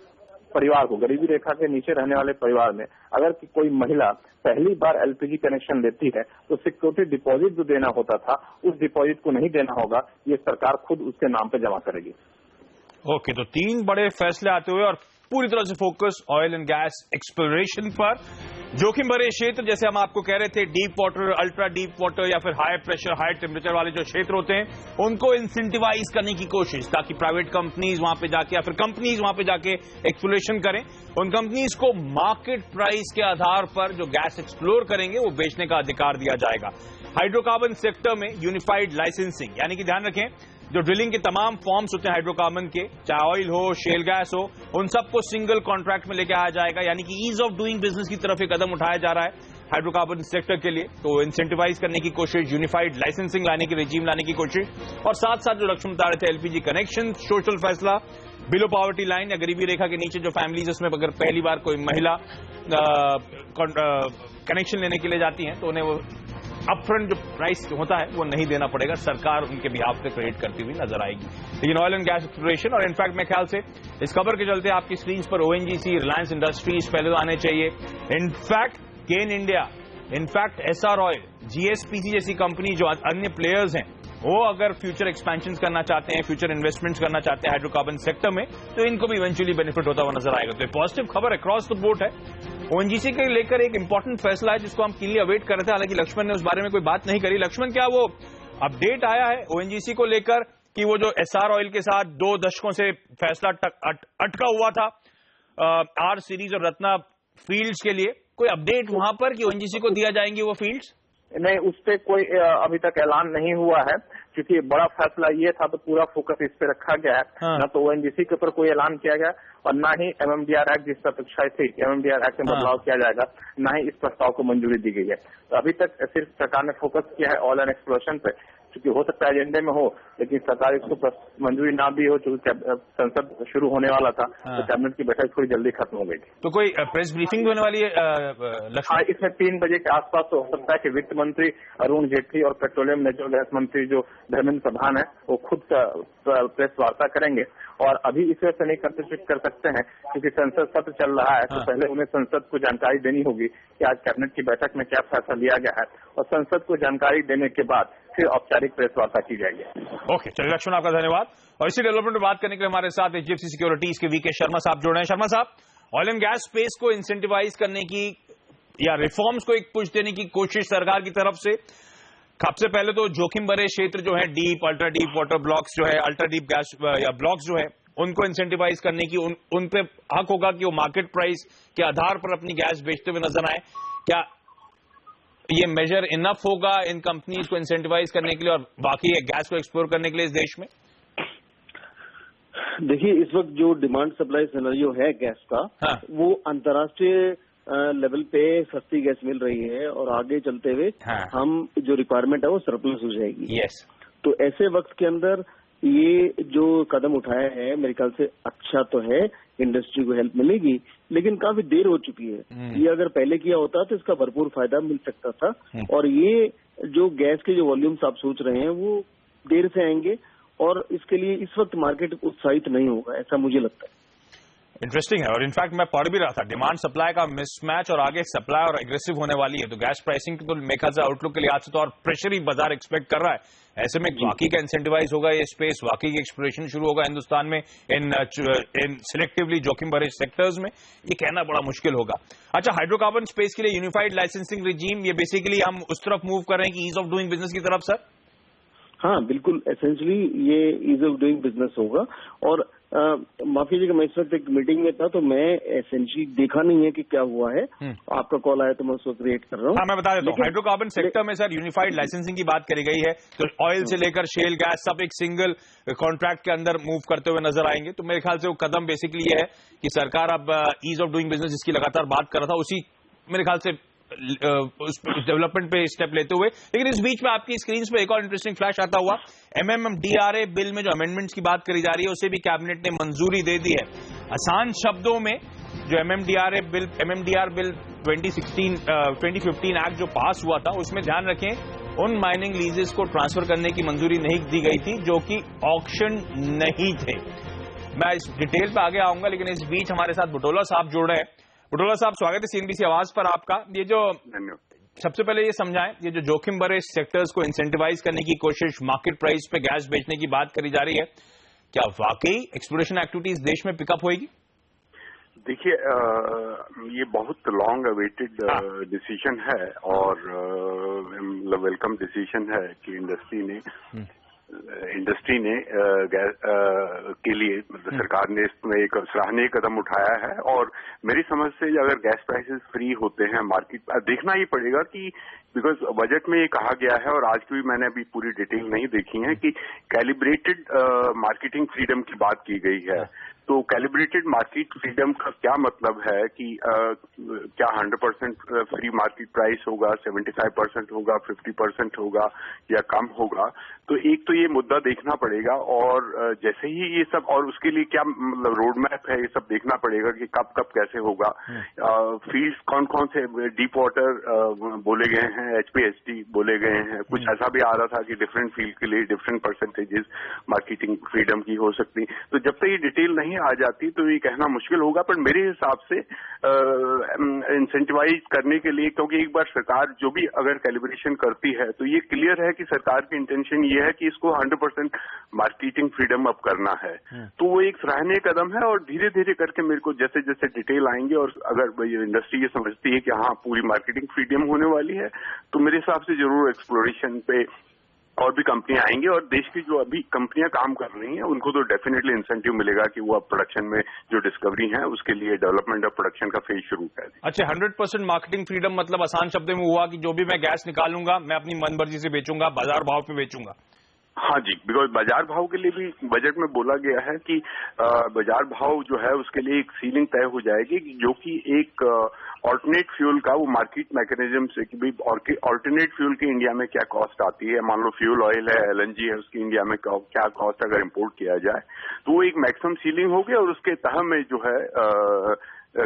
परिवार को, गरीबी रेखा के नीचे रहने वाले परिवार में अगर कोई महिला पहली बार एलपीजी कनेक्शन लेती है तो सिक्योरिटी डिपॉजिट जो देना होता था उस डिपॉजिट को नहीं देना होगा, ये सरकार खुद उसके नाम पे जमा करेगी। ओके, तो 3 बड़े फैसले आते हुए और पूरी तरह से focus oil and gas exploration पर। जोखिम भरे क्षेत्र जैसे हम आपको कह रहे थे, deep water, ultra deep water या फिर हाई प्रेशर हाई टेम्परेचर वाले जो क्षेत्र होते हैं उनको इंसेंटिवाइज करने की कोशिश, ताकि प्राइवेट कंपनीज वहां पे जाके या फिर कंपनीज वहां पे जाके एक्सप्लोरेशन करें। उन कंपनीज को मार्केट प्राइस के आधार पर जो गैस एक्सप्लोर करेंगे वो बेचने का अधिकार दिया जाएगा। हाइड्रोकार्बन सेक्टर में यूनिफाइड लाइसेंसिंग, यानी कि ध्यान रखें जो ड्रिलिंग के तमाम फॉर्म्स होते हैं हाइड्रोकार्बन के, चाहे ऑयल हो, शेल गैस हो, उन सबको सिंगल कॉन्ट्रैक्ट में लेके आया जाएगा, यानी कि ईज ऑफ डूइंग बिजनेस की तरफ एक कदम उठाया जा रहा है हाइड्रोकार्बन सेक्टर के लिए। तो इंसेंटिवाइज करने की कोशिश, यूनिफाइड लाइसेंसिंग लाने की, रेजिम लाने की कोशिश, और साथ साथ जो लक्ष्य बता रहे थे एलपीजी कनेक्शन, सोशल फैसला, बिलो पॉवर्टी लाइन या गरीबी रेखा के नीचे जो फैमिलीज, उसमें अगर पहली बार कोई महिला कनेक्शन लेने के लिए जाती हैं तो उन्हें वो अपफ्रंट जो प्राइस होता है वो नहीं देना पड़ेगा, सरकार उनके बिहाफ पे क्रेडिट करती हुई नजर आएगी। लेकिन ऑयल एंड गैस एक्सप्लोरेशन, और इनफैक्ट मैं ख्याल से इस खबर के चलते आपकी स्क्रीन पर ओएनजीसी, रिलायंस इंडस्ट्रीज पहले तो आने चाहिए, इनफैक्ट गेन India, in fact Essar oil, GSPC जैसी कंपनी जो अन्य प्लेयर्स हैं वो अगर फ्यूचर एक्सपेंशन करना चाहते हैं, फ्यूचर इन्वेस्टमेंट्स करना चाहते हैं हाइड्रोकार्बन सेक्टर में, तो इनको भी इवेंचुअली बेनिफिट होता हुआ नजर आएगा। तो पॉजिटिव खबर अक्रॉस द बोर्ड है। ओएनजीसी के लेकर एक इंपॉर्टेंट फैसला है जिसको हम कीनली अवेट कर रहे थे, हालांकि लक्ष्मण ने उस बारे में कोई बात नहीं करी। लक्ष्मण, क्या वो अपडेट आया है ओएनजीसी को लेकर कि वो जो एसआर ऑयल के साथ 2 दशकों से फैसला अटका हुआ था आर सीरीज और रत्ना फील्ड्स के लिए, कोई अपडेट वहां पर कि ओएनजीसी को दिया जाएंगे वो फील्ड्स? नहीं, उस पर कोई अभी तक ऐलान नहीं हुआ है, क्योंकि बड़ा फैसला ये था तो पूरा फोकस इस पे रखा गया है। न तो ओएनजीसी के ऊपर कोई ऐलान किया गया और न ही एमएमडीआर एक्ट जिस अपेक्षा थी एमएमडीआर एक्ट में बदलाव किया जाएगा, न ही इस प्रस्ताव को मंजूरी दी गई है। तो अभी तक सिर्फ सरकार ने फोकस किया है ऑयल एंड एक्सप्लोरेशन पे, क्योंकि हो सकता है एजेंडे में हो लेकिन सरकार इसको मंजूरी ना भी हो, क्योंकि संसद शुरू होने वाला था तो कैबिनेट की बैठक थोड़ी जल्दी खत्म हो गई थी। तो कोई प्रेस ब्रीफिंग होने वाली है? हाँ, इसमें 3 बजे के आसपास तो हो सकता है कि वित्त मंत्री अरुण जेटली और पेट्रोलियम नेचुरल गैस मंत्री जो धर्मेंद्र प्रधान है वो खुद प्रेस वार्ता करेंगे, और अभी इस वजह से नहीं कर सकते हैं क्योंकि संसद सत्र चल रहा है। तो पहले उन्हें संसद को जानकारी देनी होगी कि आज कैबिनेट की बैठक में क्या फैसला लिया गया है, और संसद को जानकारी देने के बाद फिर औपचारिक प्रेस वार्ता की जाएगी। ओके, चलिए लक्ष्मण, आपका धन्यवाद। और इसी डेवलपमेंट में बात करने के लिए हमारे साथ एचडीएफसी सिक्योरिटीज के वीके शर्मा साहब जुड़ रहे हैं। शर्मा साहब, ऑयल एंड गैस स्पेस को इंसेंटिवाइज करने की या रिफॉर्म्स को एक पुश देने की कोशिश सरकार की तरफ से, सबसे पहले तो जोखिम भरे क्षेत्र जो है deep, ultra deep water blocks जो है, अल्ट्रा डीप गैस या ब्लॉक्स जो है उनको इंसेंटिवाइज करने की उन पे हक होगा कि वो मार्केट प्राइस के आधार पर अपनी गैस बेचते हुए नजर आए। क्या ये मेजर इनफ होगा इन कंपनीज को इंसेंटिवाइज करने के लिए और बाकी गैस को एक्सप्लोर करने के लिए इस देश में? देखिए, इस वक्त जो डिमांड सप्लाई सिनेरियो है गैस का, वो अंतर्राष्ट्रीय लेवल पे सस्ती गैस मिल रही है और आगे चलते हुए हम जो रिक्वायरमेंट है वो सरप्लस हो जाएगी। तो ऐसे वक्त के अंदर ये जो कदम उठाया है मेरे ख्याल से अच्छा तो है, इंडस्ट्री को हेल्प मिलेगी, लेकिन काफी देर हो चुकी है। ये अगर पहले किया होता तो इसका भरपूर फायदा मिल सकता था, और ये जो गैस के जो वॉल्यूम्स आप सोच रहे हैं वो देर से आएंगे और इसके लिए इस वक्त मार्केट उत्साहित नहीं होगा, ऐसा मुझे लगता है। इंटरेस्टिंग है, और इनफैक्ट मैं पढ़ भी रहा था डिमांड सप्लाई का मिसमैच और आगे सप्लाई और एग्रेसिव होने वाली है, तो गैस प्राइसिंग तो मेरे ख्याल से आउटलुक के लिहाज से तो और प्रेशर ही बाजार एक्सपेक्ट कर रहा है। ऐसे में वाकई का इंसेंटिवाइज होगा ये स्पेस, वाकई की एक्सप्लोरेशन शुरू होगा हिंदुस्तान में इन सिलेक्टिवली जोखिम भरे सेक्टर्स में, ये कहना बड़ा मुश्किल होगा। अच्छा, हाइड्रोकार्बन स्पेस के लिए यूनिफाइड लाइसेंसिंग रिजीम, ये बेसिकली हम उस तरफ मूव कर रहे हैं कि ईज ऑफ डूइंग बिजनेस की तरफ, सर? हाँ बिल्कुल, एसेंशियली ये ईज ऑफ डूइंग बिजनेस होगा। और माफ कीजिएगा, मैं इस वक्त एक मीटिंग में था तो मैं एसेंशियली देखा नहीं है कि क्या हुआ है। आपका कॉल आया तो मैं उसको क्रिएट कर रहा हूँ। हाँ, मैं बता देता हूँ। हाइड्रोकार्बन सेक्टर में सर यूनिफाइड लाइसेंसिंग की बात करी गई है, तो ऑयल से लेकर शेल गैस सब एक सिंगल कॉन्ट्रैक्ट के अंदर मूव करते हुए नजर आएंगे। तो मेरे ख्याल से वो कदम बेसिकली ये है कि सरकार अब ईज ऑफ डूइंग बिजनेस जिसकी लगातार बात कर रहा था, उसी मेरे ख्याल से उस डेवलपमेंट पे स्टेप लेते हुए। लेकिन इस बीच में आपकी स्क्रीन पे एक और इंटरेस्टिंग फ्लैश आता हुआ, MMDRA बिल में जो अमेंडमेंट्स की बात करी जा रही है उसे भी कैबिनेट ने मंजूरी दे दी है। आसान शब्दों में जो MMDR बिल 2015 एक्ट जो पास हुआ था उसमें ध्यान रखें, उन माइनिंग लीजेस को ट्रांसफर करने की मंजूरी नहीं दी गई थी जो कि ऑक्शन नहीं थे। मैं इस डिटेल पे आगे आऊंगा, लेकिन इस बीच हमारे साथ बुटोला साहब जुड़ रहे हैं। बुटोला साहब, स्वागत है CNBC आवाज पर आपका। ये जो सबसे पहले ये समझाएं, ये जो जोखिम भरे सेक्टर्स को इंसेंटिवाइज करने की कोशिश, मार्केट प्राइस पे गैस बेचने की बात करी जा रही है, क्या वाकई एक्सप्लोरेशन एक्टिविटीज देश में पिकअप होएगी? देखिए, ये बहुत लॉन्ग अवेटेड डिसीजन है और वेलकम डिसीजन है कि इंडस्ट्री ने गैस के लिए मतलब सरकार ने इसमें एक सराहनीय कदम उठाया है। और मेरी समझ से अगर गैस प्राइसेस फ्री होते हैं, मार्केट देखना ही पड़ेगा कि बिकॉज बजट में ये कहा गया है और आज की भी मैंने अभी पूरी डिटेल नहीं देखी है कि कैलिब्रेटेड मार्केटिंग फ्रीडम की बात की गई है। तो कैलिब्रेटेड मार्केट फ्रीडम का क्या मतलब है कि क्या 100% फ्री मार्केट प्राइस होगा, 75% होगा, 50% होगा या कम होगा? तो एक तो ये मुद्दा देखना पड़ेगा और जैसे ही ये सब, और उसके लिए क्या मतलब रोड मैप है, ये सब देखना पड़ेगा कि कब कब कैसे होगा। फील्ड्स कौन कौन से डीप वाटर बोले गए हैं, HPHT बोले गए हैं, कुछ ऐसा भी आ रहा था कि डिफरेंट फील्ड के लिए डिफरेंट परसेंटेजेस मार्केटिंग फ्रीडम की हो सकती। तो जब तक ये डिटेल नहीं आ जाती तो ये कहना मुश्किल होगा। पर मेरे हिसाब से इंसेंटिवाइज करने के लिए, क्योंकि एक बार सरकार जो भी अगर कैलिब्रेशन करती है तो ये क्लियर है कि सरकार की इंटेंशन ये है कि इसको 100% मार्केटिंग फ्रीडम अब करना है। तो वो एक सराहनीय कदम है और धीरे धीरे करके मेरे को जैसे जैसे डिटेल आएंगे और अगर इंडस्ट्री ये समझती है कि हाँ पूरी मार्केटिंग फ्रीडम होने वाली है, तो मेरे हिसाब से जरूर एक्सप्लोरेशन पे और भी कंपनियां आएंगी। और देश की जो अभी कंपनियां काम कर रही हैं उनको तो डेफिनेटली इंसेंटिव मिलेगा कि वो अब प्रोडक्शन में जो डिस्कवरी है उसके लिए डेवलपमेंट और प्रोडक्शन का फेज शुरू कर दें। अच्छा, 100% मार्केटिंग फ्रीडम मतलब आसान शब्दों में हुआ कि जो भी मैं गैस निकालूंगा मैं अपनी मनमर्जी से बेचूंगा, बाजार भाव पे बेचूंगा। हाँ जी, बिकॉज बाजार भाव के लिए भी बजट में बोला गया है कि बाजार भाव जो है उसके लिए एक सीलिंग तय हो जाएगी जो कि एक ऑल्टरनेट फ्यूल का वो मार्केट मैकेनिज्म से कि भाई ऑल्टरनेट फ्यूल की इंडिया में क्या कॉस्ट आती है। मान लो फ्यूल ऑयल है, LNG है, उसकी इंडिया में क्या कॉस्ट अगर इम्पोर्ट किया जाए तो वो एक मैक्सिमम सीलिंग होगी और उसके तह में जो है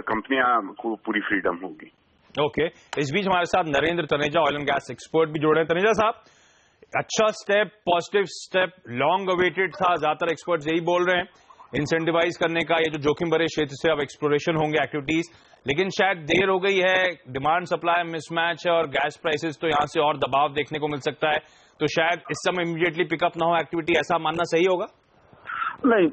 कंपनियां को पूरी फ्रीडम होगी। ओके, इस बीच हमारे साथ Narendra Taneja, oil and gas expert भी जुड़े हैं। तनेजा साहब, अच्छा step, positive step, long awaited था, ज्यादातर एक्सपर्ट्स यही बोल रहे हैं इंसेंटिवाइज करने का, ये जो जोखिम भरे क्षेत्र से अब एक्सप्लोरेशन होंगे एक्टिविटीज, लेकिन शायद देर हो गई है, डिमांड सप्लाई मिसमैच है और गैस प्राइसेस तो यहां से और दबाव देखने को मिल सकता है, तो शायद इस समय इमीडिएटली पिकअप ना हो एक्टिविटी, ऐसा मानना सही होगा? नहीं,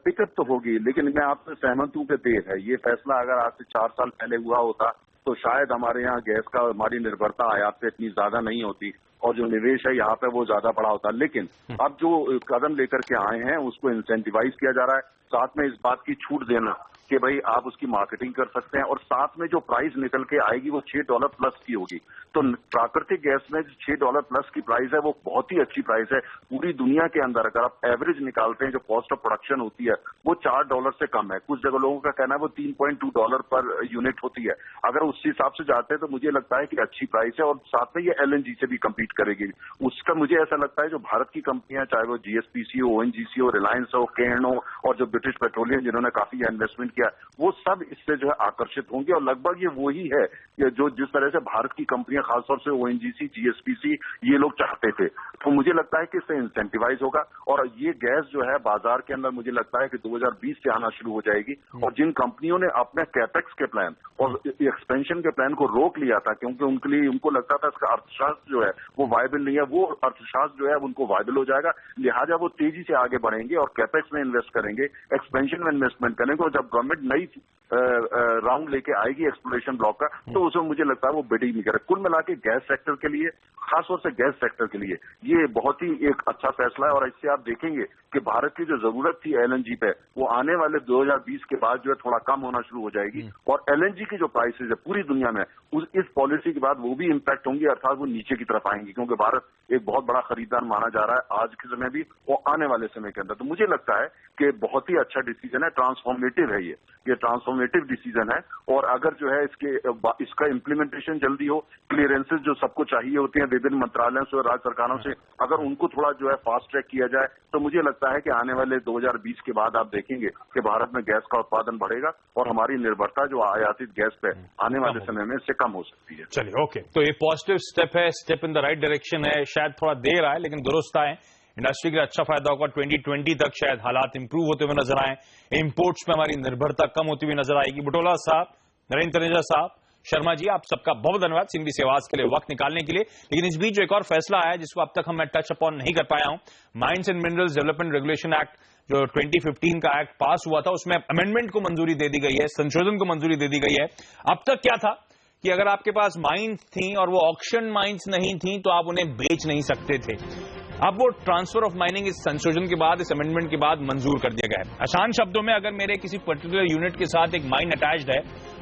पिकअप तो होगी, लेकिन मैं आपसे सहमत हूं कि देर है। ये फैसला अगर आज से 4 साल पहले हुआ होता तो शायद हमारे यहाँ गैस का हमारी निर्भरता आयात से इतनी ज्यादा नहीं होती और जो निवेश है यहाँ पे वो ज्यादा बड़ा होता। लेकिन अब जो कदम लेकर के आए हैं उसको इंसेंटिवाइज किया जा रहा है, साथ में इस बात की छूट देना कि भाई आप उसकी मार्केटिंग कर सकते हैं और साथ में जो प्राइस निकल के आएगी वो $6 प्लस की होगी। तो प्राकृतिक गैस में $6 प्लस की प्राइस है वो बहुत ही अच्छी प्राइस है। पूरी दुनिया के अंदर अगर आप एवरेज निकालते हैं जो कॉस्ट ऑफ प्रोडक्शन होती है वो $4 से कम है। कुछ जगह लोगों का कहना है वो $3.2 पर यूनिट होती है। अगर उस हिसाब से जाते हैं तो मुझे लगता है कि अच्छी प्राइस है और साथ में ये LNG से भी कम्पीट करेगी। उसका मुझे ऐसा लगता है जो भारत की कंपनियां, चाहे वो GSPC हो, ONGC हो, रिलायंस हो, केन हो और जो ब्रिटिश पेट्रोलियम जिन्होंने काफी इन्वेस्टमेंट किया, वो सब इससे जो है आकर्षित होंगे और लगभग ये वही है जो जिस तरह से भारत की कंपनियां खासतौर से ONGC, GSPC ये लोग चाहते थे। तो मुझे लगता है कि इससे इंसेंटिवाइज होगा और ये गैस जो है बाजार के अंदर मुझे लगता है कि 2020 से आना शुरू हो जाएगी। और जिन कंपनियों ने अपने कैपेक्स के प्लान और एक्सपेंशन के प्लान को रोक लिया था क्योंकि उनके लिए उनको लगता था इसका अर्थशास्त्र जो है वो वायबल नहीं है, वो अर्थशास्त्र जो है उनको वायबल हो जाएगा, लिहाजा वो तेजी से आगे बढ़ेंगे और कैपेक्स में इन्वेस्ट करेंगे, एक्सपेंशन में इन्वेस्टमेंट करेंगे। और जब गवर्नमेंट नई राउंड लेके आएगी एक्सप्लोरेशन ब्लॉक का तो उसमें मुझे लगता है वो बिडिंग नहीं करे। कुल मिला के गैस सेक्टर के लिए खासतौर से गैस सेक्टर के लिए ये बहुत ही एक अच्छा फैसला है। और इससे आप देखेंगे कि भारत की जो जरूरत थी एलएनजी पे, वो आने वाले 2020 के बाद जो है थोड़ा कम होना शुरू हो जाएगी। और एलएनजी की जो प्राइसेज है पूरी दुनिया में इस पॉलिसी के बाद वो भी इम्पैक्ट होंगी, अर्थात वो नीचे की तरफ आएंगी, क्योंकि भारत एक बहुत बड़ा खरीदार माना जा रहा है आज के समय भी और आने वाले समय के अंदर। तो मुझे लगता है कि बहुत ही अच्छा डिसीजन है, ट्रांसफॉर्मेटिव है ये ट्रांसफॉर्मेटिव डिसीजन है। और अगर जो है इसका इम्प्लीमेंटेशन जल्दी हो, क्लियरेंसेज जो सबको चाहिए होते हैं विभिन्न मंत्रालयों से और राज्य सरकारों से, अगर उनको थोड़ा जो है फास्ट ट्रैक किया जाए तो मुझे लगता है कि आने वाले 2020 के बाद आप देखेंगे कि भारत में गैस का उत्पादन बढ़ेगा और हमारी निर्भरता जो आयातित गैस पे आने वाले समय में इससे कम हो सकती है। चलिए, ओके, तो ये पॉजिटिव स्टेप है, step in the right direction है। शायद थोड़ा देर आए लेकिन दुरुस्त आए, इंडस्ट्री के लिए अच्छा फायदा होगा। 2020 तक शायद हालात इंप्रूव होते हुए नजर आए, इंपोर्ट्स में हमारी निर्भरता कम होती हुई नजर आएगी। बुटोला साहब, नरेंद्र तनेजा साहब, शर्मा जी, आप सबका बहुत धन्यवाद सिंधी से आवाज के लिए वक्त निकालने के लिए। लेकिन इस बीच जो एक और फैसला आया जिसको अब तक हम टच अपॉन नहीं कर पाया हूं, mines and minerals development regulation act जो 2015 का एक्ट पास हुआ था, उसमें अमेंडमेंट को मंजूरी दे दी गई है, संशोधन को मंजूरी दे दी गई है। अब तक क्या था कि अगर आपके पास माइंस थी और वो ऑक्शन माइंस नहीं थी तो आप उन्हें बेच नहीं सकते थे। अब वो ट्रांसफर ऑफ माइनिंग इस संशोधन के बाद, इस अमेंडमेंट के बाद मंजूर कर दिया गया है। आसान शब्दों में, अगर मेरे किसी पर्टिकुलर यूनिट के साथ एक माइन अटैच्ड है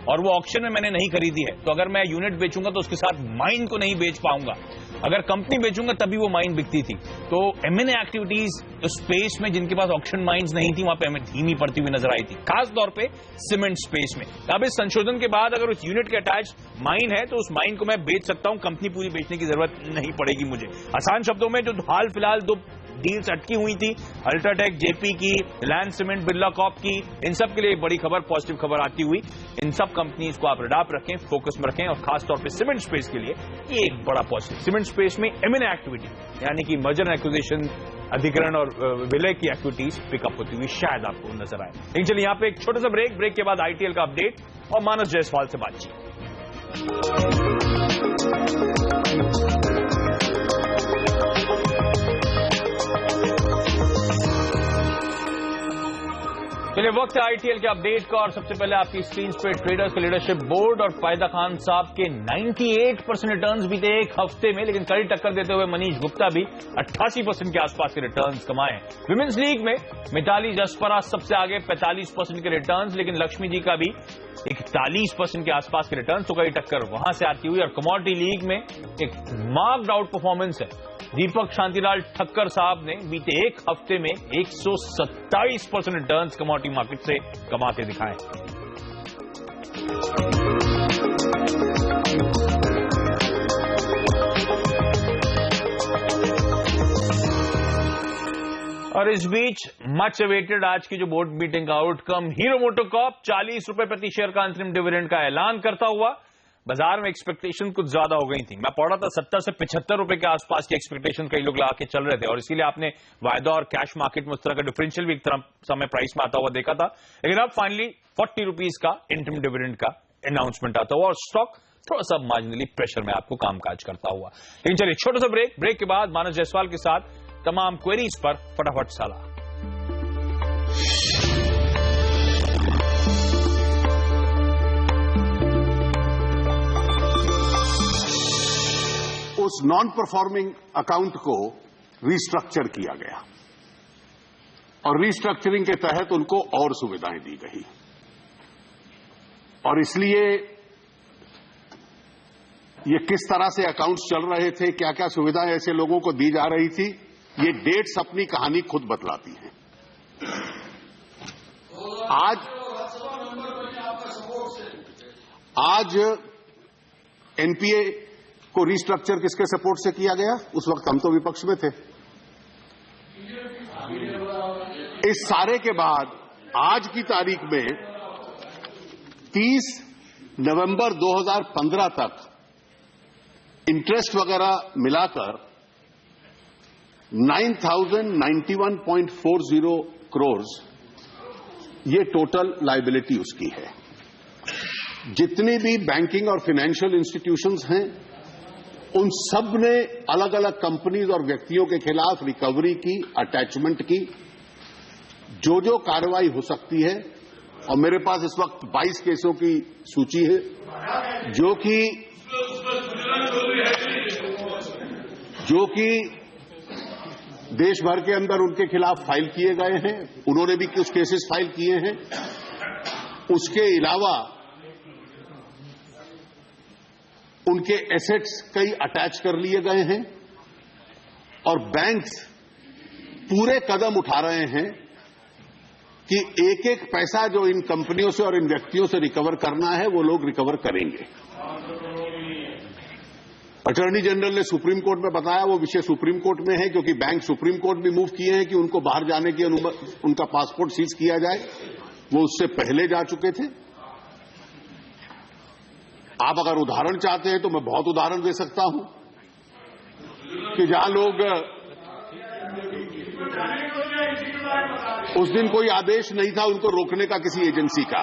और वो ऑक्शन में मैंने नहीं खरीदी है, तो अगर मैं यूनिट बेचूंगा तो उसके साथ माइन को नहीं बेच पाऊंगा। अगर कंपनी बेचूंगा तभी वो माइन बिकती थी। तो एमएनए एक्टिविटीज स्पेस में जिनके पास ऑक्शन माइंस नहीं थी, वहां पे हमें धीमी पड़ती हुई नजर आई थी, खास तौर पे सीमेंट स्पेस में। अब इस संशोधन के बाद अगर उस यूनिट के अटैच माइन है तो उस माइन को मैं बेच सकता हूं, कंपनी पूरी बेचने की जरूरत नहीं पड़ेगी मुझे। आसान शब्दों में, जो हाल फिलहाल 2 डील्स अटकी हुई थी, अल्ट्राटेक जेपी की, रिलायंस सीमेंट बिरला कॉर्प की, इन सब के लिए बड़ी खबर, पॉजिटिव खबर आती हुई। इन सब कंपनीज को आप रडार रखें, फोकस में रखें, और खासतौर पे सीमेंट स्पेस के लिए ये एक बड़ा पॉजिटिव। सीमेंट स्पेस में एमएनए एक्टिविटी यानी कि मर्जर एंड एक्विजिशन, अधिग्रहण और विलय की एक्टिविटीज पिकअप होती हुई शायद आपको नजर आए। लेकिन चलिए यहाँ पे एक छोटा सा ब्रेक के बाद आईटीएल का अपडेट और मानस जायसवाल से बातचीत। चलिए, वक्त है आईटीएल के अपडेट का और सबसे पहले आपकी स्क्रीन पे ट्रेडर्स के लीडरशिप बोर्ड और फायदा खान साहब के 98% रिटर्न्स बीते एक हफ्ते में, लेकिन कड़ी टक्कर देते हुए मनीष गुप्ता भी 88% के आसपास के रिटर्न्स कमाए। विमेंस लीग में मिताली जसपरा सबसे आगे 45% के रिटर्न्स, लेकिन लक्ष्मी जी का भी 41% के आसपास के रिटर्न्स, तो कड़ी टक्कर वहां से आती हुई। और कमोडिटी लीग में एक मार्क्ड आउट परफॉर्मेंस है, दीपक शांतिलाल ठक्कर साहब ने बीते एक हफ्ते में 127% रिटर्न्स कमोडिटी मार्केट से कमा के दिखाए। और इस बीच मच अवेटेड आज की जो बोर्ड मीटिंग का आउटकम, हीरो मोटोकॉर्प 40 रुपए प्रति शेयर का अंतरिम डिविडेंड का ऐलान करता हुआ। बाजार में एक्सपेक्टेशन कुछ ज्यादा हो गई थी, मैं पढ़ा था 70 से 75 रुपए के आसपास की एक्सपेक्टेशन कई लोग ला के चल रहे थे, और इसीलिए आपने वायदा और कैश मार्केट में उस तरह का डिफरेंशियल भी एक तरह समय प्राइस में आता हुआ देखा था। लेकिन अब फाइनली 40 रुपीज का इंटरिम डिविडेंड का अनाउंसमेंट आता हुआ और स्टॉक थोड़ा सा मार्जिनली प्रेशर में आपको कामकाज करता हुआ। लेकिन चलिए, छोटा सा ब्रेक के बाद मानस जायसवाल के साथ तमाम क्वेरीज पर फटाफट सलाह। उस नॉन परफॉर्मिंग अकाउंट को रीस्ट्रक्चर किया गया और रीस्ट्रक्चरिंग के तहत उनको और सुविधाएं दी गई, और इसलिए ये किस तरह से अकाउंट्स चल रहे थे, क्या क्या सुविधाएं ऐसे लोगों को दी जा रही थी, ये डेट्स अपनी कहानी खुद बतलाती हैं। आज एनपीए को रीस्ट्रक्चर किसके सपोर्ट से किया गया? उस वक्त हम तो विपक्ष में थे। इस सारे के बाद आज की तारीख में 30 नवंबर 2015 तक इंटरेस्ट वगैरह मिलाकर 9,091.40 करोड़ ये टोटल लायबिलिटी उसकी है। जितनी भी बैंकिंग और फाइनेंशियल इंस्टीट्यूशंस हैं, उन सब ने अलग अलग कंपनीज और व्यक्तियों के खिलाफ रिकवरी की, अटैचमेंट की, जो जो कार्रवाई हो सकती है, और मेरे पास इस वक्त 22 केसों की सूची है, जो कि जो कि देश भर के अंदर उनके खिलाफ फाइल किए गए हैं, उन्होंने भी कुछ केसेस फाइल किए हैं। उसके अलावा उनके एसेट्स कई अटैच कर लिए गए हैं और बैंक्स पूरे कदम उठा रहे हैं कि एक एक पैसा जो इन कंपनियों से और इन व्यक्तियों से रिकवर करना है वो लोग रिकवर करेंगे। अटॉर्नी जनरल ने सुप्रीम कोर्ट में बताया, वो विषय सुप्रीम कोर्ट में है क्योंकि बैंक सुप्रीम कोर्ट भी मूव किए हैं कि उनको बाहर जाने की अनुमति, उनका पासपोर्ट सीज किया जाए। वो उससे पहले जा चुके थे। आप अगर उदाहरण चाहते हैं तो मैं बहुत उदाहरण दे सकता हूं कि जहां लोग उस दिन कोई आदेश नहीं था उनको रोकने का किसी एजेंसी का।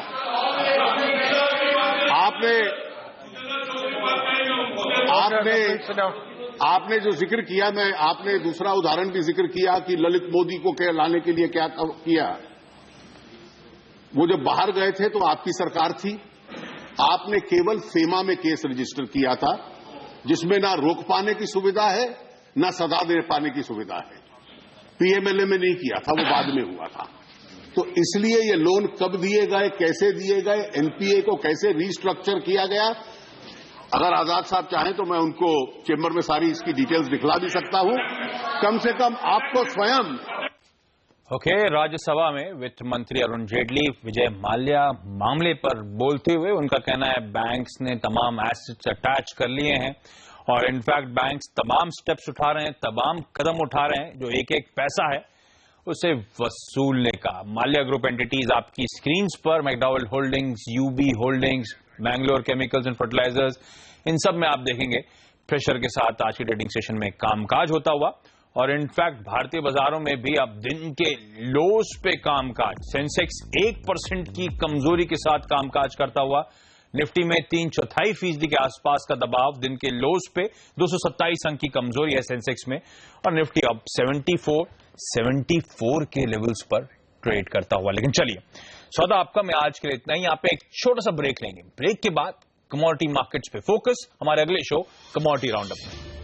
आपने जो जिक्र किया, आपने दूसरा उदाहरण भी जिक्र किया कि ललित मोदी को लाने के लिए क्या किया। वो जब बाहर गए थे तो आपकी सरकार थी, आपने केवल फेमा में केस रजिस्टर किया था जिसमें ना रोक पाने की सुविधा है ना सजा दे पाने की सुविधा है। पीएमएलए में नहीं किया था, वो बाद में हुआ था। तो इसलिए ये लोन कब दिए गए, कैसे दिए गए, एनपीए को कैसे रीस्ट्रक्चर किया गया, अगर आजाद साहब चाहें तो मैं उनको चेंबर में सारी इसकी डिटेल्स दिखला भी सकता हूं। कम से कम आपको स्वयं राज्यसभा में वित्त मंत्री अरुण जेटली विजय माल्या मामले पर बोलते हुए उनका कहना है बैंक्स ने तमाम एसेट्स अटैच कर लिए हैं और इनफैक्ट बैंक्स तमाम स्टेप्स उठा रहे हैं, तमाम कदम उठा रहे हैं जो एक एक पैसा है उसे वसूलने का। माल्या ग्रुप एंटिटीज आपकी स्क्रीन पर, McDowell holdings, UB holdings, Bangalore chemicals and fertilizers, इन सब में आप देखेंगे प्रेशर के साथ आज की ट्रेडिंग सेशन में कामकाज होता हुआ। और इनफैक्ट भारतीय बाजारों में भी अब दिन के लोस पे कामकाज, सेंसेक्स 1% की कमजोरी के साथ कामकाज करता हुआ, निफ्टी में 3/4% के आसपास का दबाव, दिन के लोस पे 227 अंक की कमजोरी है सेंसेक्स में और निफ्टी अब 74 के लेवल्स पर ट्रेड करता हुआ। लेकिन चलिए सौदा आपका मैं आज के लिए इतना ही। यहाँ पे एक छोटा सा ब्रेक लेंगे, ब्रेक के बाद कमोडिटी मार्केट्स पे फोकस, हमारे अगले शो कमोडिटी राउंडअप में।